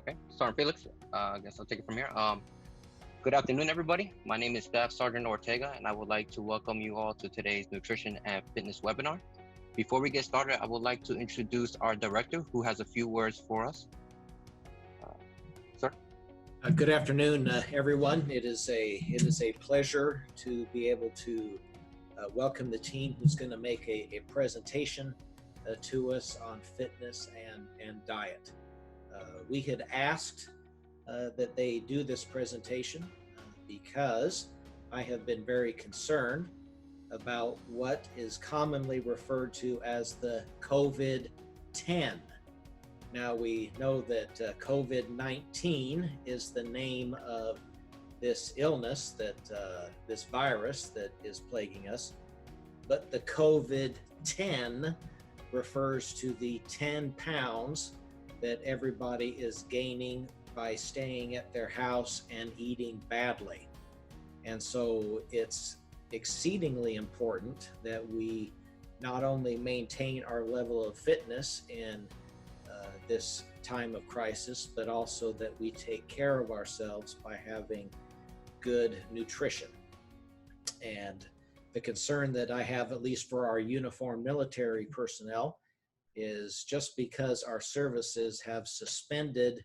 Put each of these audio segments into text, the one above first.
Okay, Sergeant Felix. I guess I'll take it from here. Good afternoon, everybody. My name is Staff Sergeant Ortega, and I would like to welcome you all to today's nutrition and fitness webinar. Before we get started, I would like to introduce our director, who has a few words for us. Sir. Good afternoon, everyone. It is a pleasure to be able to welcome the team who's going to make a presentation to us on fitness and diet. We had asked that they do this presentation because I have been very concerned about what is commonly referred to as the COVID-10. Now we know that COVID-19 is the name of this illness, this virus that is plaguing us, but the COVID-10 refers to the 10 pounds that everybody is gaining by staying at their house and eating badly. And so it's exceedingly important that we not only maintain our level of fitness in this time of crisis, but also that we take care of ourselves by having good nutrition. And the concern that I have, at least for our uniformed military personnel, is just because our services have suspended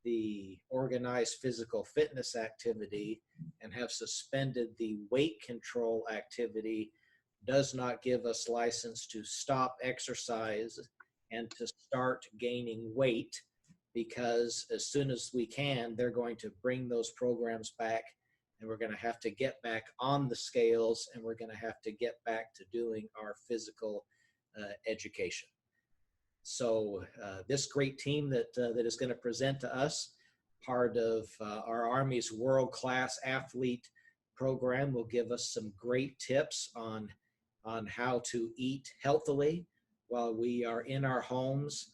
the organized physical fitness activity and have suspended the weight control activity does not give us license to stop exercise and to start gaining weight, because as soon as we can, they're going to bring those programs back, and we're going to have to get back on the scales, and we're going to have to get back to doing our physical education. So this great team that is going to present to us, part of our Army's world-class athlete program, will give us some great tips on how to eat healthily while we are in our homes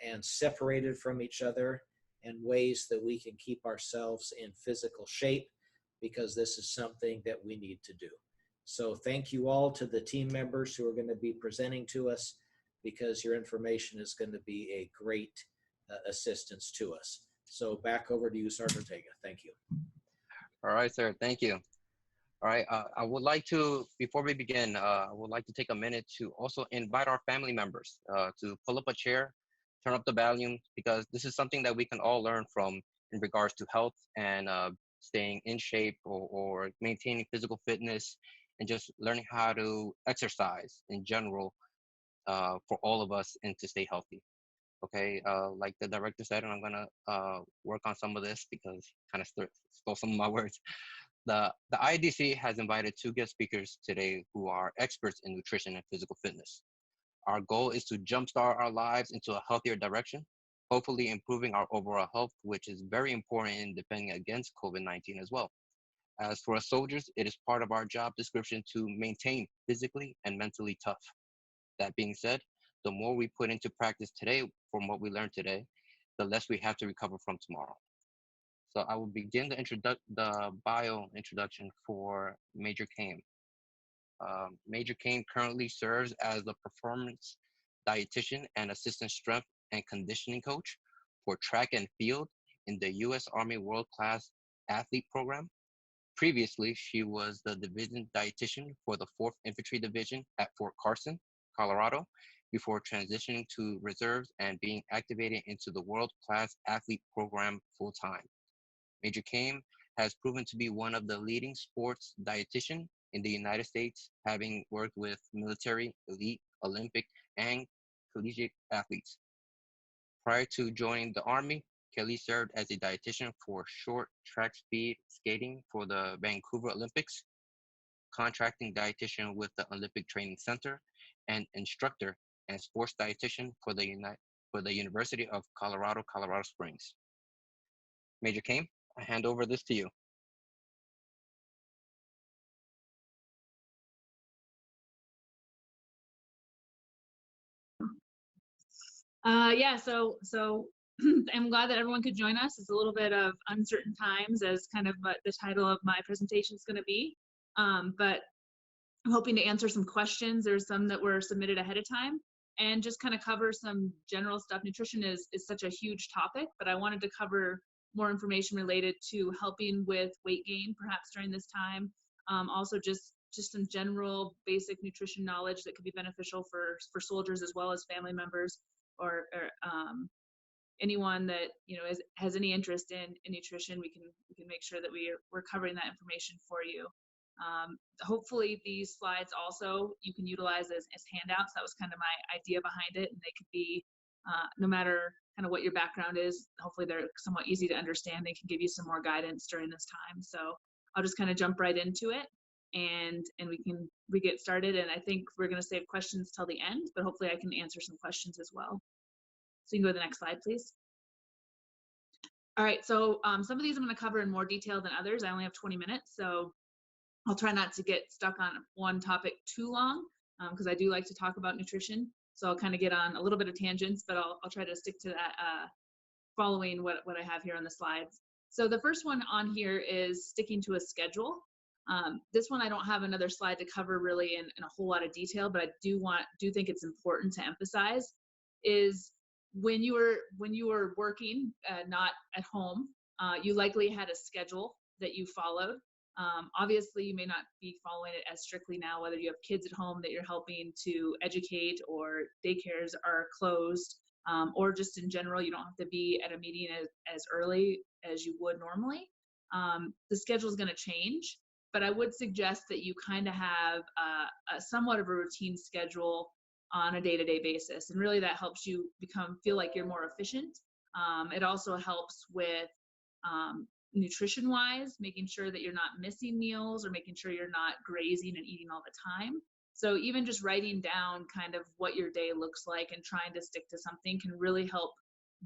and separated from each other, and ways that we can keep ourselves in physical shape, because this is something that we need to do. So thank you all to the team members who are going to be presenting to us, because your information is going to be a great assistance to us. So back over to you, Sergeant Ortega. Thank you. All right, sir. Thank you. All right. I would like to, before we begin, I would like to take a minute to also invite our family members to pull up a chair, turn up the volume, because this is something that we can all learn from in regards to health and staying in shape, or maintaining physical fitness, and just learning how to exercise in general for all of us, and to stay healthy. Okay, like the director said, and I'm gonna work on some of this because kind of stole some of my words. The IDC has invited two guest speakers today who are experts in nutrition and physical fitness. Our goal is to jumpstart our lives into a healthier direction, hopefully improving our overall health, which is very important in defending against COVID-19 as well. As for us soldiers, it is part of our job description to maintain physically and mentally tough. That being said, the more we put into practice today from what we learned today, the less we have to recover from tomorrow. So I will begin the bio introduction for Major Kaim. Major Kaim currently serves as the performance dietitian and assistant strength and conditioning coach for track and field in the U.S. Army World Class Athlete Program. Previously, she was the division dietitian for the 4th Infantry Division at Fort Carson, Colorado, before transitioning to reserves and being activated into the World Class Athlete Program full-time. Major Kaim has proven to be one of the leading sports dietitians in the United States, having worked with military, elite, Olympic, and collegiate athletes. Prior to joining the Army, Kelly served as a dietitian for short track speed skating for the Vancouver Olympics, contracting dietitian with the Olympic Training Center, and instructor and sports dietitian for the University of Colorado Springs. Major Kaim, I hand over this to you. Yeah, so I'm glad that everyone could join us. It's a little bit of uncertain times, as kind of what the title of my presentation is going to be. But I'm hoping to answer some questions. There's some that were submitted ahead of time, and just kind of cover some general stuff. Nutrition is such a huge topic, but I wanted to cover more information related to helping with weight gain, perhaps during this time. Also just some general basic nutrition knowledge that could be beneficial for soldiers as well as family members, or anyone that has any interest in nutrition. We can make sure that we're covering that information for you. Hopefully these slides also you can utilize as handouts. That was kind of my idea behind it, and they could be no matter kind of what your background is, hopefully they're somewhat easy to understand. They can give you some more guidance during this time. So I'll just kind of jump right into it, and we get started. And I think we're going to save questions till the end, but hopefully I can answer some questions as well. So you can go to the next slide, please. All right, so some of these I'm going to cover in more detail than others. I only have 20 minutes, so I'll try not to get stuck on one topic too long, because I do like to talk about nutrition. So I'll kind of get on a little bit of tangents, but I'll try to stick to that following what I have here on the slides. So the first one on here is sticking to a schedule. This one I don't have another slide to cover really in a whole lot of detail, but I do think it's important to emphasize is when you were working, not at home, you likely had a schedule that you followed. Obviously, you may not be following it as strictly now, whether you have kids at home that you're helping to educate, or daycares are closed, or just in general, you don't have to be at a meeting as early as you would normally. The schedule is going to change, but I would suggest that you kind of have a somewhat of a routine schedule on a day-to-day basis, and really that helps you feel like you're more efficient. It also helps with nutrition wise, making sure that you're not missing meals or making sure you're not grazing and eating all the time. So even just writing down kind of what your day looks like and trying to stick to something can really help,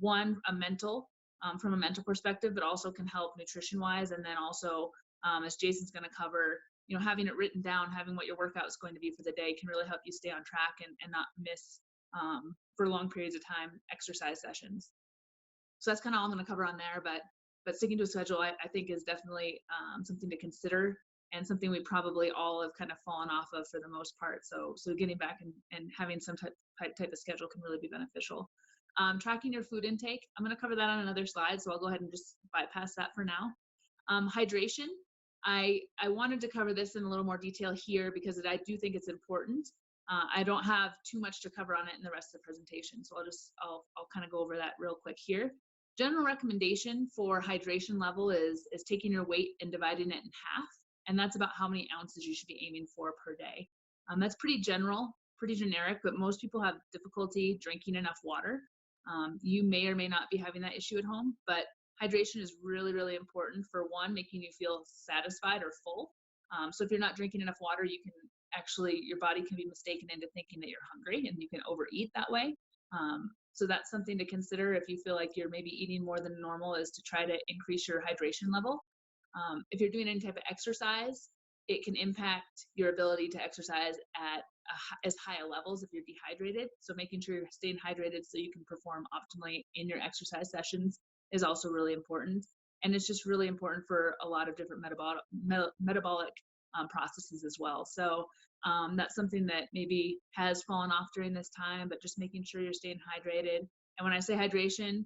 one, from a mental perspective, but also can help nutrition wise. And then also, as Jason's going to cover, having it written down, having what your workout is going to be for the day can really help you stay on track and not miss for long periods of time exercise sessions. So that's kind of all I'm going to cover on there, but sticking to a schedule, I think is definitely something to consider, and something we probably all have kind of fallen off of for the most part. So getting back and having some type of schedule can really be beneficial. Tracking your food intake, I'm going to cover that on another slide, so I'll go ahead and just bypass that for now. Hydration, I wanted to cover this in a little more detail here because I do think it's important. I don't have too much to cover on it in the rest of the presentation, so I'll kind of go over that real quick here. General recommendation for hydration level is taking your weight and dividing it in half, and that's about how many ounces you should be aiming for per day. That's pretty general, pretty generic, but most people have difficulty drinking enough water. You may or may not be having that issue at home, but hydration is really, really important for, one, making you feel satisfied or full. So if you're not drinking enough water, your body can be mistaken into thinking that you're hungry, and you can overeat that way. So that's something to consider if you feel like you're maybe eating more than normal, is to try to increase your hydration level. If you're doing any type of exercise, it can impact your ability to exercise at as high a levels if you're dehydrated. So making sure you're staying hydrated so you can perform optimally in your exercise sessions is also really important. And it's just really important for a lot of different metabolic processes as well. So that's something that maybe has fallen off during this time, but just making sure you're staying hydrated. And when I say hydration,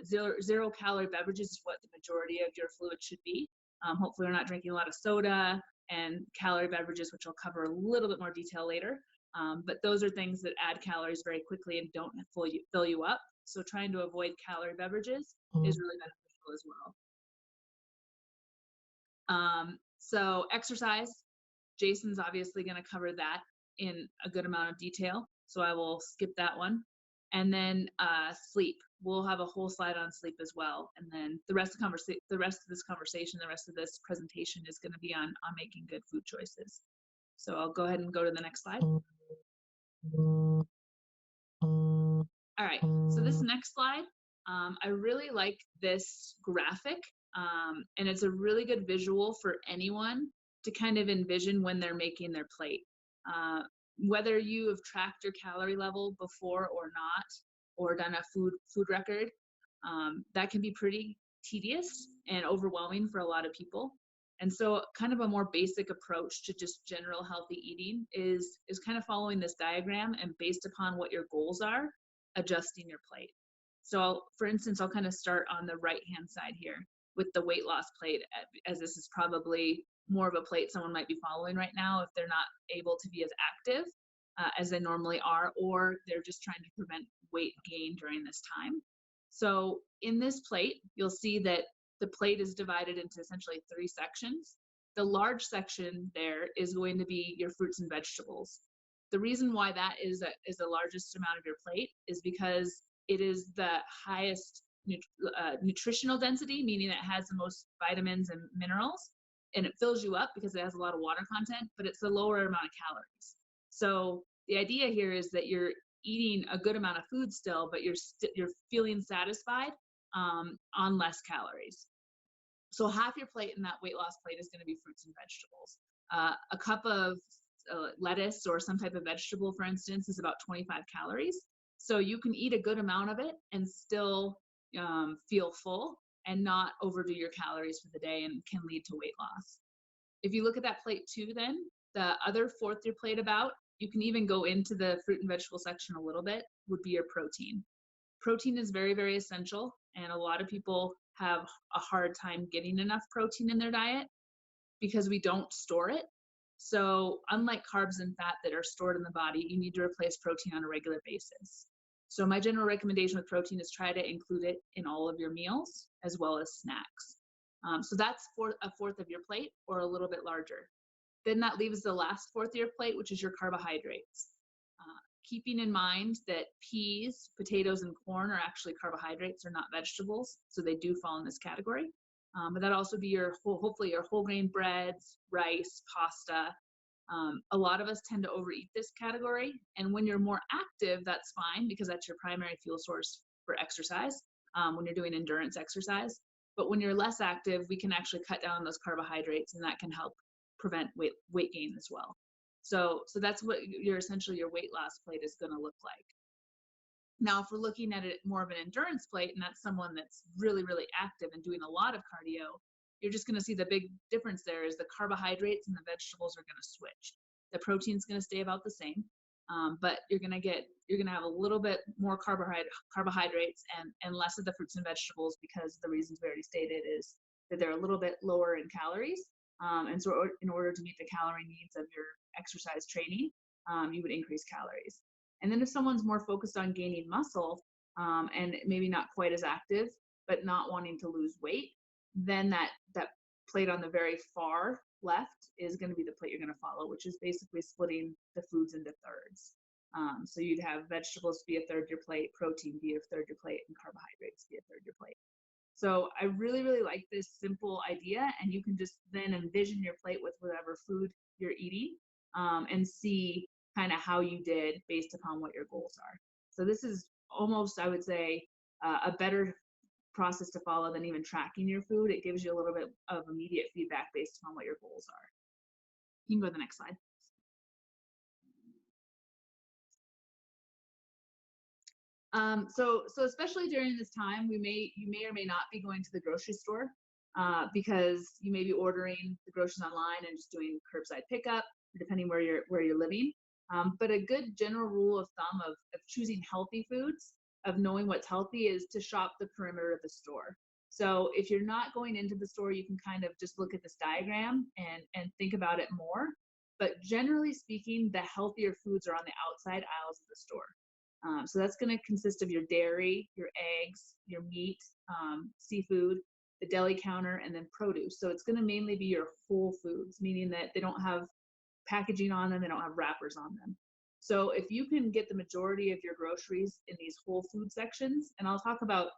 zero calorie beverages is what the majority of your fluid should be. Hopefully we're not drinking a lot of soda and calorie beverages, which I'll cover a little bit more detail later. But those are things that add calories very quickly and don't fill you up. So trying to avoid calorie beverages is really beneficial as well. So exercise, Jason's obviously going to cover that in a good amount of detail, so I will skip that one. And then sleep, we'll have a whole slide on sleep as well. And then the rest of this presentation is going to be on making good food choices. So I'll go ahead and go to the next slide. All right, so this next slide, I really like this graphic, and it's a really good visual for anyone to kind of envision when they're making their plate. Whether you have tracked your calorie level before or not, or done a food record, that can be pretty tedious and overwhelming for a lot of people. And so kind of a more basic approach to just general healthy eating is kind of following this diagram, and based upon what your goals are, adjusting your plate. So for instance, I'll kind of start on the right hand side here with the weight loss plate, as this is probably more of a plate someone might be following right now if they're not able to be as active as they normally are, or they're just trying to prevent weight gain during this time. So in this plate, you'll see that the plate is divided into essentially 3 sections. The large section there is going to be your fruits and vegetables. The reason why that is the largest amount of your plate is because it is the highest nutritional density, meaning it has the most vitamins and minerals, and it fills you up because it has a lot of water content, but it's a lower amount of calories. So the idea here is that you're eating a good amount of food still, but you're feeling satisfied on less calories. So half your plate in that weight loss plate is going to be fruits and vegetables. A cup of lettuce or some type of vegetable, for instance, is about 25 calories. So you can eat a good amount of it and still feel full and not overdo your calories for the day, and can lead to weight loss. If you look at that plate too, then the other fourth your plate about, you can even go into the fruit and vegetable section a little bit, would be your protein. Protein is very, very essential, and a lot of people have a hard time getting enough protein in their diet because we don't store it. So unlike carbs and fat that are stored in the body, you need to replace protein on a regular basis. So my general recommendation with protein is try to include it in all of your meals as well as snacks. So that's a fourth of your plate, or a little bit larger. Then that leaves the last fourth of your plate, which is your carbohydrates. Keeping in mind that peas, potatoes, and corn are actually carbohydrates, they're not vegetables, so they do fall in this category. But that'd also be hopefully your whole grain breads, rice, pasta. A lot of us tend to overeat this category, and when you're more active, that's fine because that's your primary fuel source for exercise when you're doing endurance exercise. But when you're less active, we can actually cut down on those carbohydrates, and that can help prevent weight gain as well. So that's what essentially your weight loss plate is going to look like. Now, if we're looking at it more of an endurance plate, and that's someone that's really, really active and doing a lot of cardio, you're just going to see the big difference there is the carbohydrates and the vegetables are going to switch. The protein's going to stay about the same, but you're going to have a little bit more carbohydrates and less of the fruits and vegetables, because the reasons we already stated is that they're a little bit lower in calories. And so in order to meet the calorie needs of your exercise training, you would increase calories. And then if someone's more focused on gaining muscle and maybe not quite as active, but not wanting to lose weight, then that plate on the very far left is going to be the plate you're going to follow, which is basically splitting the foods into thirds. So you'd have vegetables be a third your plate, protein be a third your plate, and carbohydrates be a third your plate. So I really, really like this simple idea, and you can just then envision your plate with whatever food you're eating and see kind of how you did based upon what your goals are. So this is almost, I would say, a better process to follow than even tracking your food. It gives you a little bit of immediate feedback based upon what your goals are. You can go to the next slide. So especially during this time, you may or may not be going to the grocery store because you may be ordering the groceries online and just doing curbside pickup, depending where you're living. But a good general rule of thumb of choosing healthy foods, of knowing what's healthy, is to shop the perimeter of the store. So if you're not going into the store, you can kind of just look at this diagram and think about it more. But generally speaking, the healthier foods are on the outside aisles of the store. So that's going to consist of your dairy, your eggs, your meat, seafood, the deli counter, and then produce. So it's going to mainly be your whole foods, meaning that they don't have packaging on them, they don't have wrappers on them. So if you can get the majority of your groceries in these whole food sections, and I'll talk about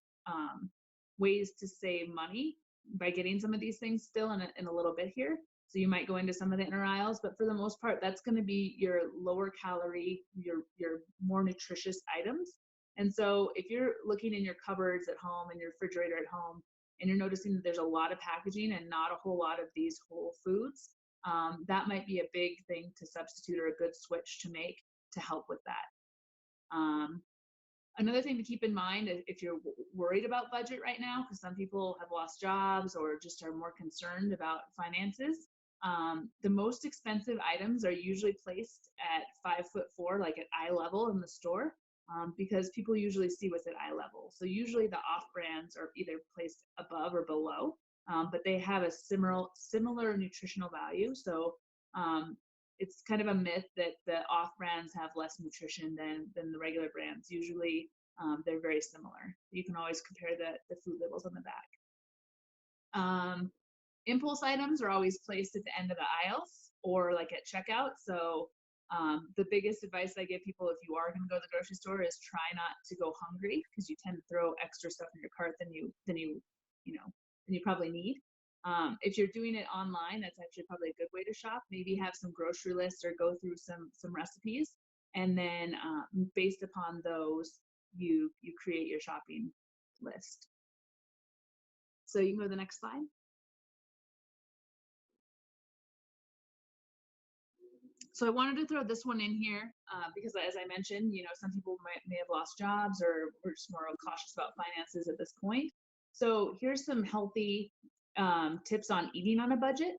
ways to save money by getting some of these things still in a little bit here. So you might go into some of the inner aisles, but for the most part, that's going to be your lower calorie, your more nutritious items. And so if you're looking in your cupboards at home and your refrigerator at home, and you're noticing that there's a lot of packaging and not a whole lot of these whole foods, that might be a big thing to substitute, or a good switch to make to help with that. Another thing to keep in mind if you're worried about budget right now, because some people have lost jobs or just are more concerned about finances, the most expensive items are usually placed at 5'4", like at eye level in the store, because people usually see what's at eye level. So usually the off brands are either placed above or below, but they have a similar nutritional value. So it's kind of a myth that the off brands have less nutrition than the regular brands. Usually they're very similar. You can always compare the food labels on the back. Impulse items are always placed at the end of the aisles or like at checkout. So the biggest advice I give people if you are going to go to the grocery store is try not to go hungry, because you tend to throw extra stuff in your cart than you probably need. If you're doing it online, that's actually probably a good way to shop. Maybe have some grocery lists or go through some recipes, and then based upon those, you create your shopping list. So you can go to the next slide. So I wanted to throw this one in here because, as I mentioned, some people may have lost jobs or were just more cautious about finances at this point. So here's some healthy tips on eating on a budget.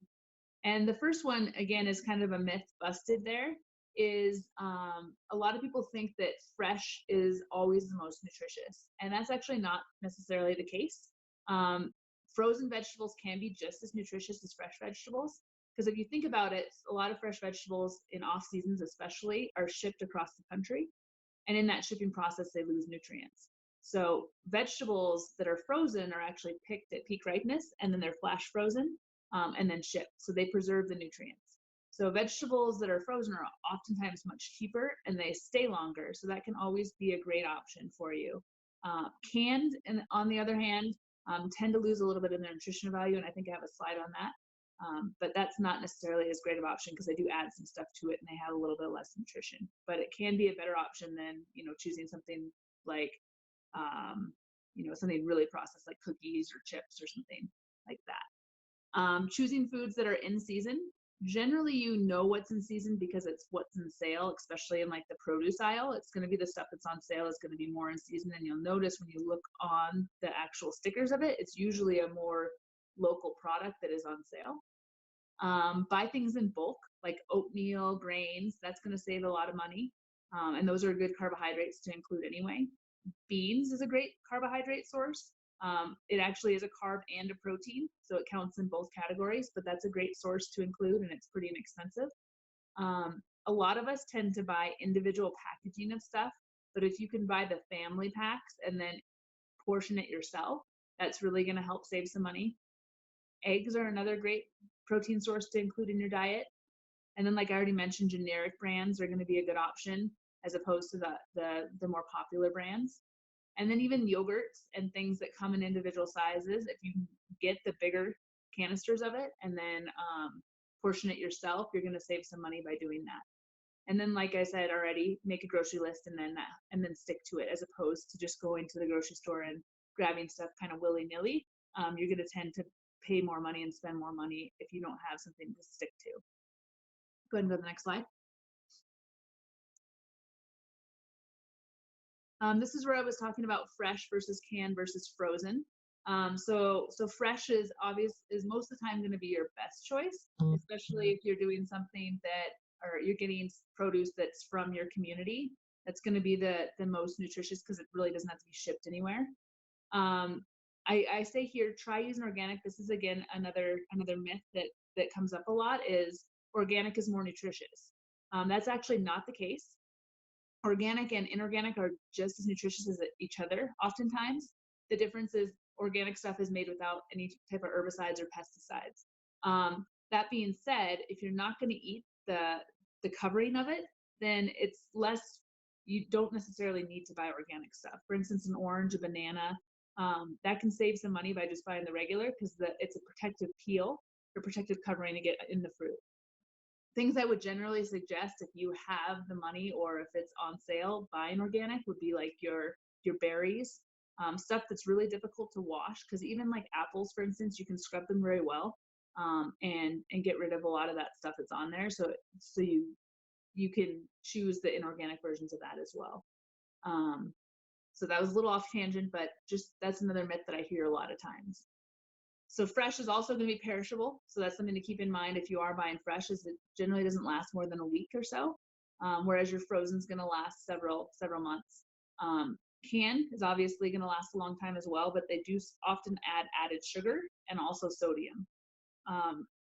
And the first one, again, is kind of a myth busted there, is a lot of people think that fresh is always the most nutritious. And that's actually not necessarily the case. Frozen vegetables can be just as nutritious as fresh vegetables. Because if you think about it, a lot of fresh vegetables in off seasons especially are shipped across the country. And in that shipping process, they lose nutrients. So vegetables that are frozen are actually picked at peak ripeness, and then they're flash frozen and then shipped. So they preserve the nutrients. So vegetables that are frozen are oftentimes much cheaper and they stay longer. So that can always be a great option for you. Canned, and on the other hand, tend to lose a little bit of their nutritional value. And I think I have a slide on that. But that's not necessarily as great of option because they do add some stuff to it and they have a little bit less nutrition. But it can be a better option than choosing something like something really processed like cookies or chips or something like that. Choosing foods that are in season. Generally, what's in season because it's what's in sale, especially in like the produce aisle. It's going to be the stuff that's on sale is going to be more in season, and you'll notice when you look on the actual stickers of it, it's usually a more local product that is on sale. Buy things in bulk, like oatmeal, grains. That's going to save a lot of money. And those are good carbohydrates to include anyway. Beans is a great carbohydrate source. It actually is a carb and a protein, so it counts in both categories, but that's a great source to include, and it's pretty inexpensive. A lot of us tend to buy individual packaging of stuff, but if you can buy the family packs and then portion it yourself, that's really going to help save some money. Eggs are another great protein source to include in your diet. And then, like I already mentioned, generic brands are going to be a good option as opposed to the more popular brands. And then even yogurts and things that come in individual sizes, if you get the bigger canisters of it and then portion it yourself, you're going to save some money by doing that. And then, like I said already, make a grocery list and then stick to it, as opposed to just going to the grocery store and grabbing stuff kind of willy-nilly. You're going to tend to pay more money and spend more money if you don't have something to stick to. Go ahead and go to the next slide. This is where I was talking about fresh versus canned versus frozen. So fresh is most of the time going to be your best choice, especially if you're doing something or you're getting produce that's from your community. That's going to be the most nutritious because it really doesn't have to be shipped anywhere. I say here, try using organic. This is again another myth that comes up a lot, is organic is more nutritious. That's actually not the case. Organic and inorganic are just as nutritious as each other. Oftentimes, the difference is organic stuff is made without any type of herbicides or pesticides. That being said, if you're not going to eat the covering of it, then it's less. You don't necessarily need to buy organic stuff. For instance, an orange, a banana, that can save some money by just buying the regular because it's a protective peel or protective covering to get in the fruit. Things I would generally suggest if you have the money or if it's on sale, buying organic would be like your berries, stuff that's really difficult to wash, because even like apples, for instance, you can scrub them very well and get rid of a lot of that stuff that's on there. So you can choose the inorganic versions of that as well. So that was a little off tangent, but just that's another myth that I hear a lot of times. So fresh is also going to be perishable. So that's something to keep in mind if you are buying fresh, is it generally doesn't last more than a week or so, whereas your frozen is going to last several months. Canned is obviously going to last a long time as well, but they do often add added sugar and also sodium.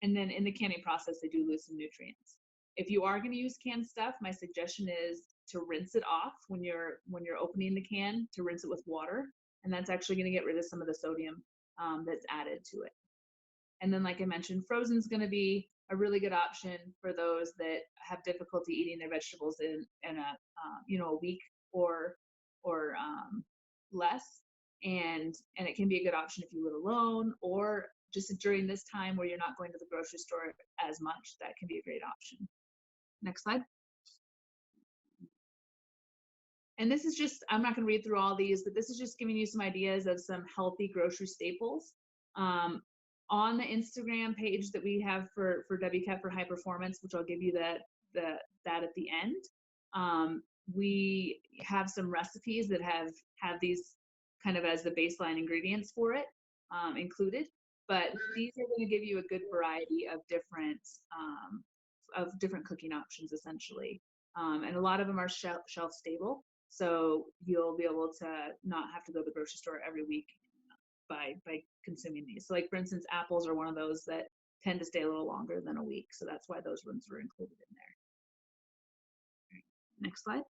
And then in the canning process, they do lose some nutrients. If you are going to use canned stuff, my suggestion is to rinse it off when you're opening the can, to rinse it with water, and that's actually going to get rid of some of the sodium that's added to it. And then, like I mentioned, frozen is going to be a really good option for those that have difficulty eating their vegetables in a week or less, and it can be a good option if you live alone, or just during this time where you're not going to the grocery store as much. That can be a great option. Next slide. And this is just, I'm not going to read through all these, but this is just giving you some ideas of some healthy grocery staples. On the Instagram page that we have for WCAT for High Performance, which I'll give you that at the end, we have some recipes that have these kind of as the baseline ingredients for it included. But these are going to give you a good variety of different cooking options, essentially. And a lot of them are shelf stable. So you'll be able to not have to go to the grocery store every week by consuming these. So like, for instance, apples are one of those that tend to stay a little longer than a week. So that's why those ones were included in there. Next slide.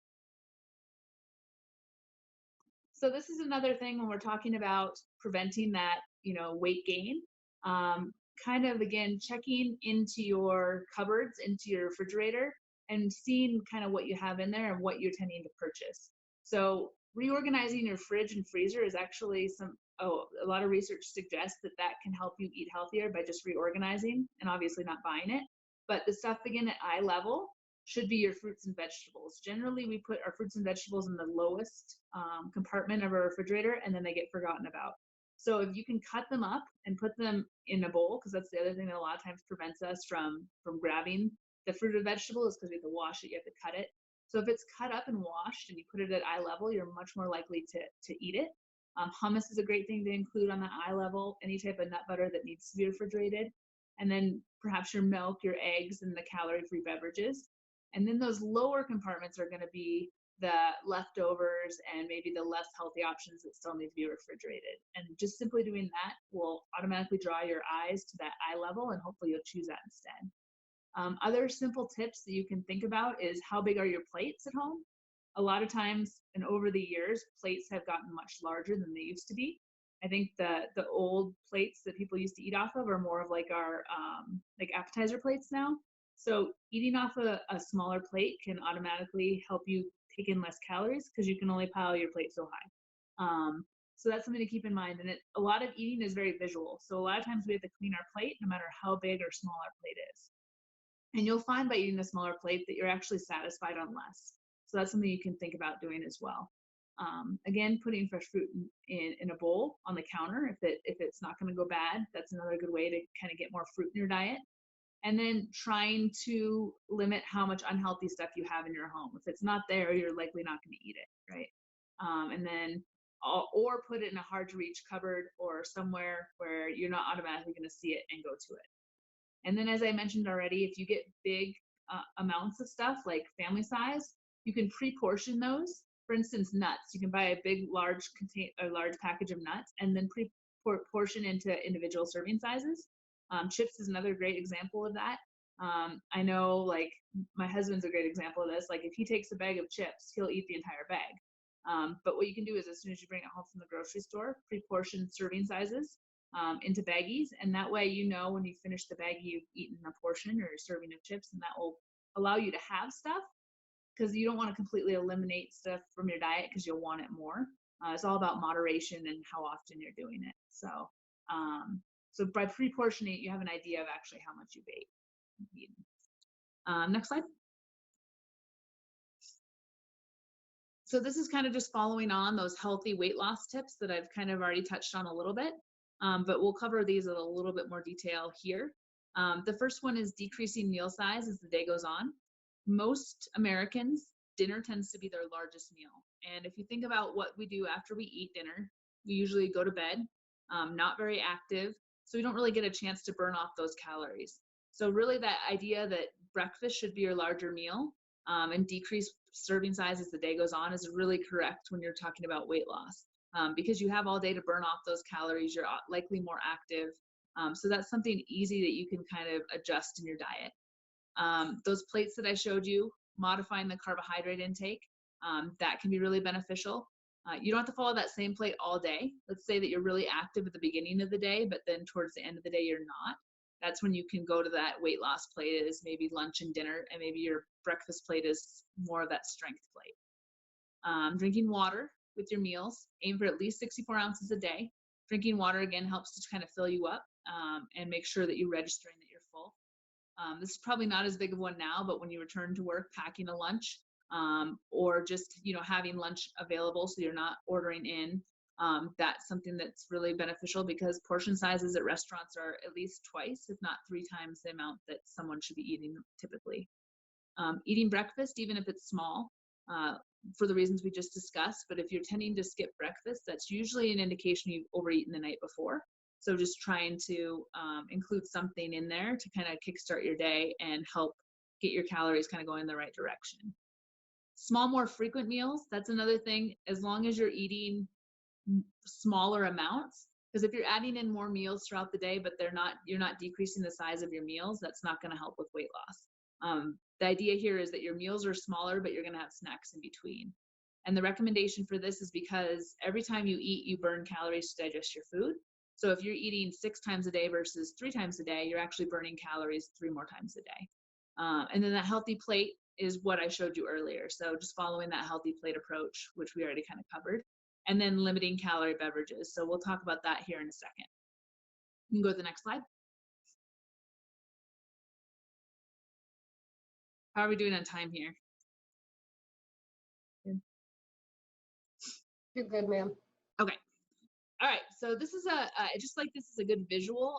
So this is another thing when we're talking about preventing that, weight gain. Kind of, again, checking into your cupboards, into your refrigerator, and seeing kind of what you have in there and what you're tending to purchase. So reorganizing your fridge and freezer is actually a lot of research suggests that can help you eat healthier by just reorganizing and obviously not buying it. But the stuff, again, at eye level should be your fruits and vegetables. Generally, we put our fruits and vegetables in the lowest compartment of our refrigerator, and then they get forgotten about. So if you can cut them up and put them in a bowl, because that's the other thing that a lot of times prevents us from grabbing the fruit or vegetable, is because we have to wash it, you have to cut it. So if it's cut up and washed and you put it at eye level, you're much more likely to eat it. Hummus is a great thing to include on the eye level, any type of nut butter that needs to be refrigerated. And then perhaps your milk, your eggs, and the calorie-free beverages. And then those lower compartments are going to be the leftovers and maybe the less healthy options that still need to be refrigerated. And just simply doing that will automatically draw your eyes to that eye level, and hopefully you'll choose that instead. Other simple tips that you can think about is, how big are your plates at home? A lot of times, and over the years, plates have gotten much larger than they used to be. I think the old plates that people used to eat off of are more of like our like appetizer plates now. So eating off a smaller plate can automatically help you take in less calories, because you can only pile your plate so high. So that's something to keep in mind. And a lot of eating is very visual. So a lot of times we have to clean our plate no matter how big or small our plate is. And you'll find by eating a smaller plate that you're actually satisfied on less. So that's something you can think about doing as well. Again, putting fresh fruit in a bowl on the counter, if it's not going to go bad, that's another good way to kind of get more fruit in your diet. And then trying to limit how much unhealthy stuff you have in your home. If it's not there, you're likely not going to eat it, right? And then, or put it in a hard to reach cupboard or somewhere where you're not automatically going to see it and go to it. And then, as I mentioned already, if you get big amounts of stuff, like family size, you can pre-portion those. For instance, nuts. You can buy a large package of nuts and then pre-portion into individual serving sizes. Chips is another great example of that. I know, like, my husband's a great example of this. Like, if he takes a bag of chips, he'll eat the entire bag. But what you can do is, as soon as you bring it home from the grocery store, pre-portion serving sizes into baggies. And that way, when you finish the baggie, you've eaten a portion or a serving of chips, and that will allow you to have stuff, because you don't want to completely eliminate stuff from your diet because you'll want it more. It's all about moderation and how often you're doing it. So by pre-portioning it, you have an idea of actually how much you've eaten. Next slide. So this is kind of just following on those healthy weight loss tips that I've kind of already touched on a little bit, but we'll cover these in a little bit more detail here. The first one is decreasing meal size as the day goes on. Most Americans, dinner tends to be their largest meal. And if you think about what we do after we eat dinner, we usually go to bed, not very active, so we don't really get a chance to burn off those calories. So really that idea that breakfast should be your larger meal, and decrease serving size as the day goes on is really correct when you're talking about weight loss, because you have all day to burn off those calories. You're likely more active. So that's something easy that you can kind of adjust in your diet. Those plates that I showed you, modifying the carbohydrate intake, that can be really beneficial. You don't have to follow that same plate all day. Let's say that you're really active at the beginning of the day, but then towards the end of the day, you're not. That's when you can go to that weight loss plate is maybe lunch and dinner, and maybe your breakfast plate is more of that strength plate. Drinking water with your meals, aim for at least 64 ounces a day. Drinking water, again, helps to kind of fill you up, and make sure that you're registering that you're full. This is probably not as big of one now, but when you return to work, packing a lunch, or just, having lunch available so you're not ordering in, that's something that's really beneficial, because portion sizes at restaurants are at least twice, if not 3 times the amount that someone should be eating typically. Eating breakfast, even if it's small, for the reasons we just discussed, but if you're tending to skip breakfast, that's usually an indication you've overeaten the night before. So just trying to include something in there to kind of kickstart your day and help get your calories kind of going in the right direction. Small, more frequent meals, that's another thing, as long as you're eating smaller amounts, because if you're adding in more meals throughout the day, but you're not decreasing the size of your meals, that's not going to help with weight loss. The idea here is that your meals are smaller, but you're going to have snacks in between. And the recommendation for this is because every time you eat, you burn calories to digest your food. So if you're eating 6 times a day versus 3 times a day, you're actually burning calories 3 more times a day. And then that healthy plate is what I showed you earlier. So just following that healthy plate approach, which we already kind of covered, and then limiting calorie beverages. So we'll talk about that here in a second. You can go to the next slide. How are we doing on time here? Good. You're good, ma'am. Okay. All right. So this is I just like this is a good visual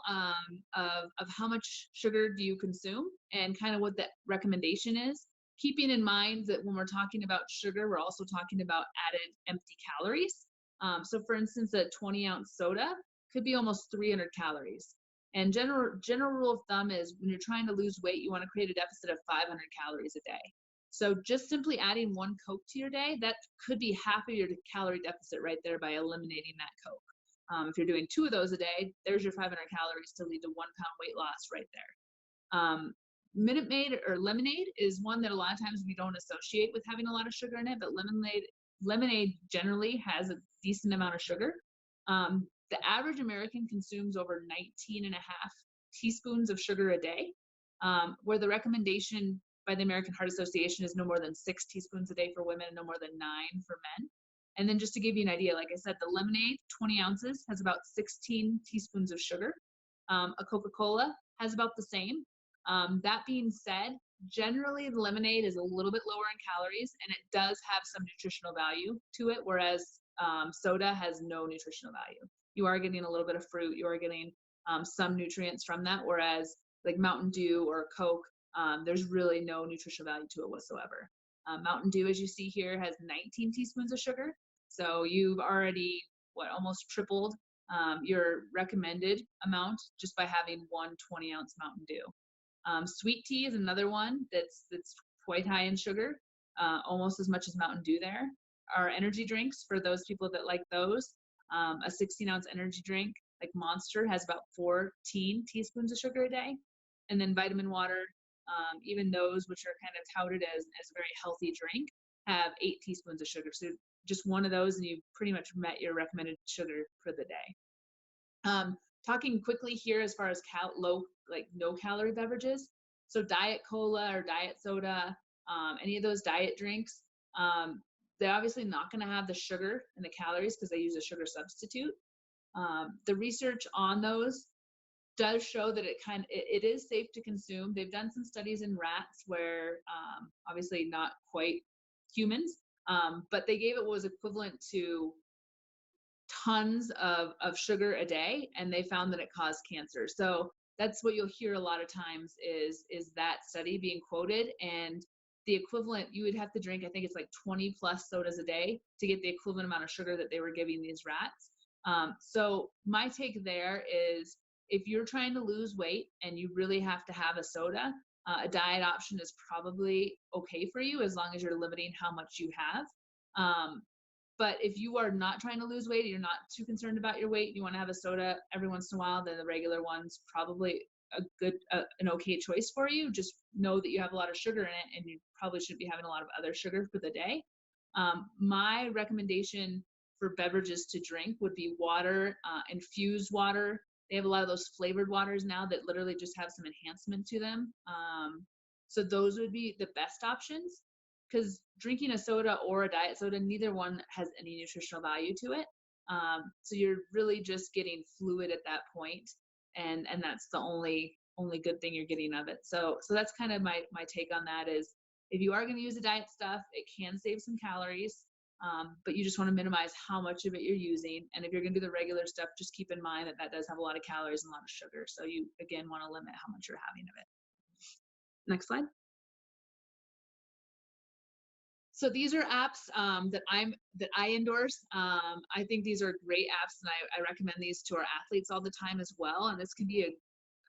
of how much sugar do you consume and kind of what that recommendation is. Keeping in mind that when we're talking about sugar, we're also talking about added empty calories. So for instance, a 20-ounce soda could be almost 300 calories. And general rule of thumb is when you're trying to lose weight, you want to create a deficit of 500 calories a day. So just simply adding 1 Coke to your day, that could be half of your calorie deficit right there by eliminating that Coke. If you're doing 2 of those a day, there's your 500 calories to lead to 1 pound weight loss right there. Minute Maid or lemonade is one that a lot of times we don't associate with having a lot of sugar in it, but lemonade generally has a decent amount of sugar. The average American consumes over 19.5 teaspoons of sugar a day, where the recommendation by the American Heart Association is no more than 6 teaspoons a day for women and no more than 9 for men. And then just to give you an idea, like I said, the lemonade, 20 ounces, has about 16 teaspoons of sugar. A Coca-Cola has about the same. That being said, generally the lemonade is a little bit lower in calories and it does have some nutritional value to it, whereas soda has no nutritional value. You are getting a little bit of fruit, you are getting some nutrients from that, whereas like Mountain Dew or Coke, there's really no nutritional value to it whatsoever. Mountain Dew, as you see here, has 19 teaspoons of sugar. So you've already, almost tripled your recommended amount just by having 1 20-ounce Mountain Dew. Sweet tea is another one that's quite high in sugar, almost as much as Mountain Dew there. Our energy drinks, for those people that like those, a 16-ounce energy drink like Monster has about 14 teaspoons of sugar a day. And then vitamin water, even those which are kind of touted as a very healthy drink, have 8 teaspoons of sugar. So just one of those and you've pretty much met your recommended sugar for the day. Talking quickly here as far as no calorie beverages. So diet cola or diet soda, any of those diet drinks, they're obviously not going to have the sugar and the calories because they use a sugar substitute. The research on those does show that it is safe to consume. They've done some studies in rats where, obviously not quite humans, but they gave it what was equivalent to tons of sugar a day, and they found that it caused cancer. So that's what you'll hear a lot of times is that study being quoted, and the equivalent, you would have to drink, I think it's like 20 plus sodas a day to get the equivalent amount of sugar that they were giving these rats. So my take there is, if you're trying to lose weight and you really have to have a soda, a diet option is probably okay for you, as long as you're limiting how much you have. But if you are not trying to lose weight, you're not too concerned about your weight, you want to have a soda every once in a while, then the regular one's probably a good, an okay choice for you. Just know that you have a lot of sugar in it, and you probably shouldn't be having a lot of other sugar for the day. My recommendation for beverages to drink would be water, infused water. They have a lot of those flavored waters now that literally just have some enhancement to them. So those would be the best options, because drinking a soda or a diet soda, neither one has any nutritional value to it. So you're really just getting fluid at that point, and that's the only good thing you're getting of it. So that's kind of my take on that is, if you are going to use the diet stuff, it can save some calories, but you just want to minimize how much of it you're using. And if you're going to do the regular stuff, just keep in mind that that does have a lot of calories and a lot of sugar. So you, again, want to limit how much you're having of it. Next slide. So these are apps that I endorse. I think these are great apps, and I recommend these to our athletes all the time as well. And this can be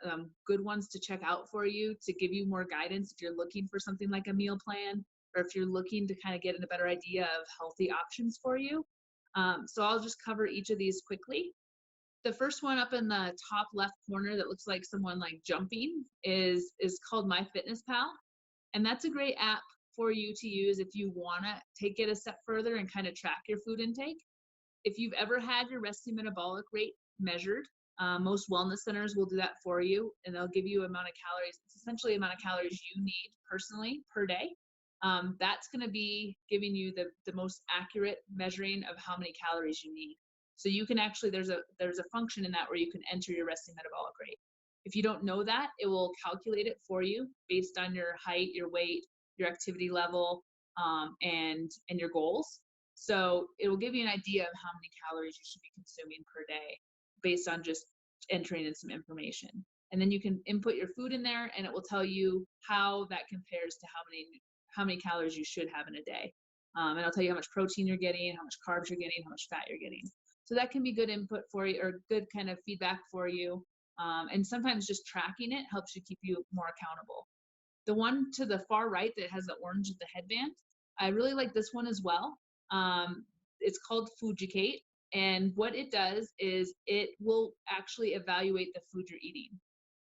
a good ones to check out for you, to give you more guidance if you're looking for something like a meal plan, or if you're looking to kind of get a better idea of healthy options for you. So I'll just cover each of these quickly. The first one up in the top left corner that looks like someone like jumping is called MyFitnessPal. And that's a great app for you to use if you want to take it a step further and kind of track your food intake. If you've ever had your resting metabolic rate measured, most wellness centers will do that for you, and they'll give you amount of calories. It's essentially the amount of calories you need personally per day. That's going to be giving you the most accurate measuring of how many calories you need. So you can actually, there's a function in that where you can enter your resting metabolic rate. If you don't know that, it will calculate it for you based on your height, your weight, your activity level, and your goals. So it will give you an idea of how many calories you should be consuming per day based on just entering in some information. And then you can input your food in there, and it will tell you how that compares to how many calories you should have in a day. And I'll tell you how much protein you're getting, how much carbs you're getting, how much fat you're getting. So that can be good input for you, or good kind of feedback for you. And sometimes just tracking it helps you keep you more accountable. The one to the far right that has the orange with the headband, I really like this one as well. It's called Fujicate. And what it does is it will actually evaluate the food you're eating.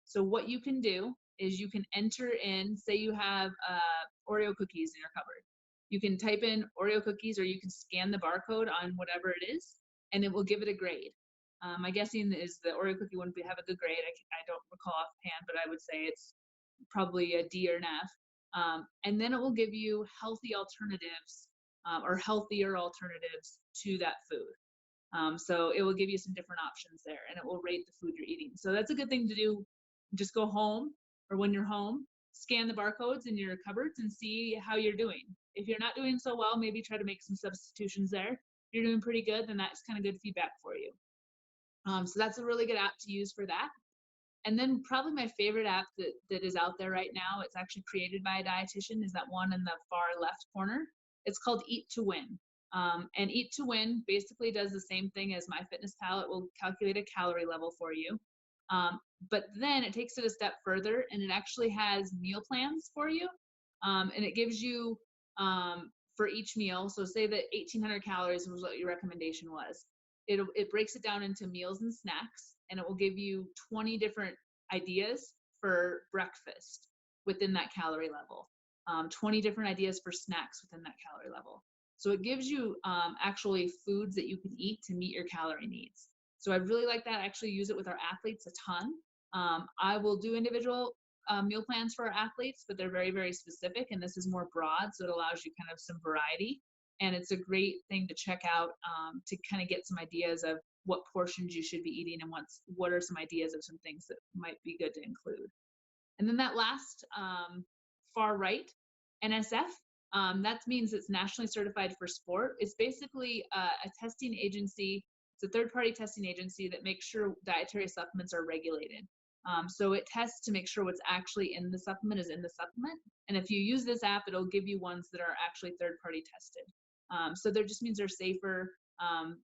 So what you can do is you can enter in, say you have Oreo cookies in your cupboard. You can type in Oreo cookies, or you can scan the barcode on whatever it is, and it will give it a grade. My guessing is the Oreo cookie wouldn't have a good grade. I don't recall offhand, but I would say it's probably a D or an F. And then it will give you healthy alternatives, or healthier alternatives to that food. So it will give you some different options there, and it will rate the food you're eating. So that's a good thing to do. Just go home, or when you're home, scan the barcodes in your cupboards and see how you're doing. If you're not doing so well, maybe try to make some substitutions there. If you're doing pretty good, then that's kind of good feedback for you. So that's a really good app to use for that. And then probably my favorite app that is out there right now, it's actually created by a dietitian, is that one in the far left corner. It's called Eat to Win. And Eat to Win basically does the same thing as MyFitnessPal. It will calculate a calorie level for you. But then it takes it a step further, and it actually has meal plans for you. And it gives you, for each meal, so say that 1,800 calories was what your recommendation was. It breaks it down into meals and snacks, and it will give you 20 different ideas for breakfast within that calorie level, 20 different ideas for snacks within that calorie level. So it gives you actually foods that you can eat to meet your calorie needs. So I really like that. I actually use it with our athletes a ton. I will do individual meal plans for our athletes, but they're very, very specific, and this is more broad, so it allows you kind of some variety. And it's a great thing to check out to kind of get some ideas of what portions you should be eating, and what are some ideas of some things that might be good to include. And then that last far right, NSF, that means it's Nationally Certified for Sport. It's basically a testing agency. It's a third-party testing agency that makes sure dietary supplements are regulated. So it tests to make sure what's actually in the supplement is in the supplement. And if you use this app, it'll give you ones that are actually third-party tested. So that just means they're safer.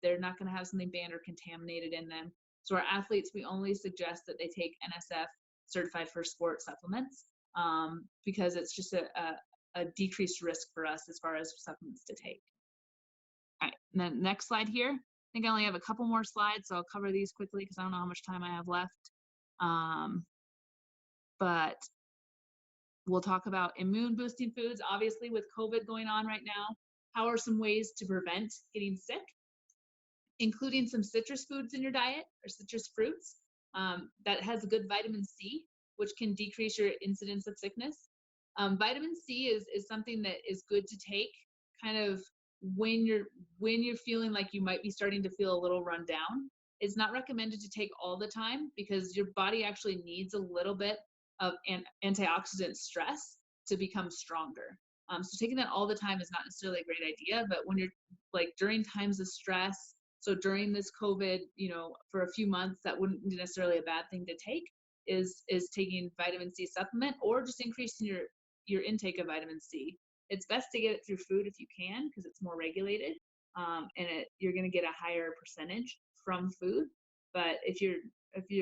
They're not going to have something banned or contaminated in them. So our athletes, we only suggest that they take NSF certified for sport supplements because it's just a decreased risk for us as far as supplements to take. All right, and then next slide here. I think I only have a couple more slides, so I'll cover these quickly because I don't know how much time I have left. But we'll talk about immune boosting foods. Obviously, with COVID going on right now, how are some ways to prevent getting sick? Including some citrus foods in your diet or citrus fruits that has good vitamin C, which can decrease your incidence of sickness. Vitamin C is something that is good to take kind of when you're feeling like you might be starting to feel a little run down. It's not recommended to take all the time because your body actually needs a little bit of antioxidant stress to become stronger. So taking that all the time is not necessarily a great idea, but when you're like during times of stress, so during this COVID, for a few months, that wouldn't be necessarily a bad thing to take is taking vitamin C supplement or just increasing your intake of vitamin C. It's best to get it through food if you can because it's more regulated and you're going to get a higher percentage from food. But if you're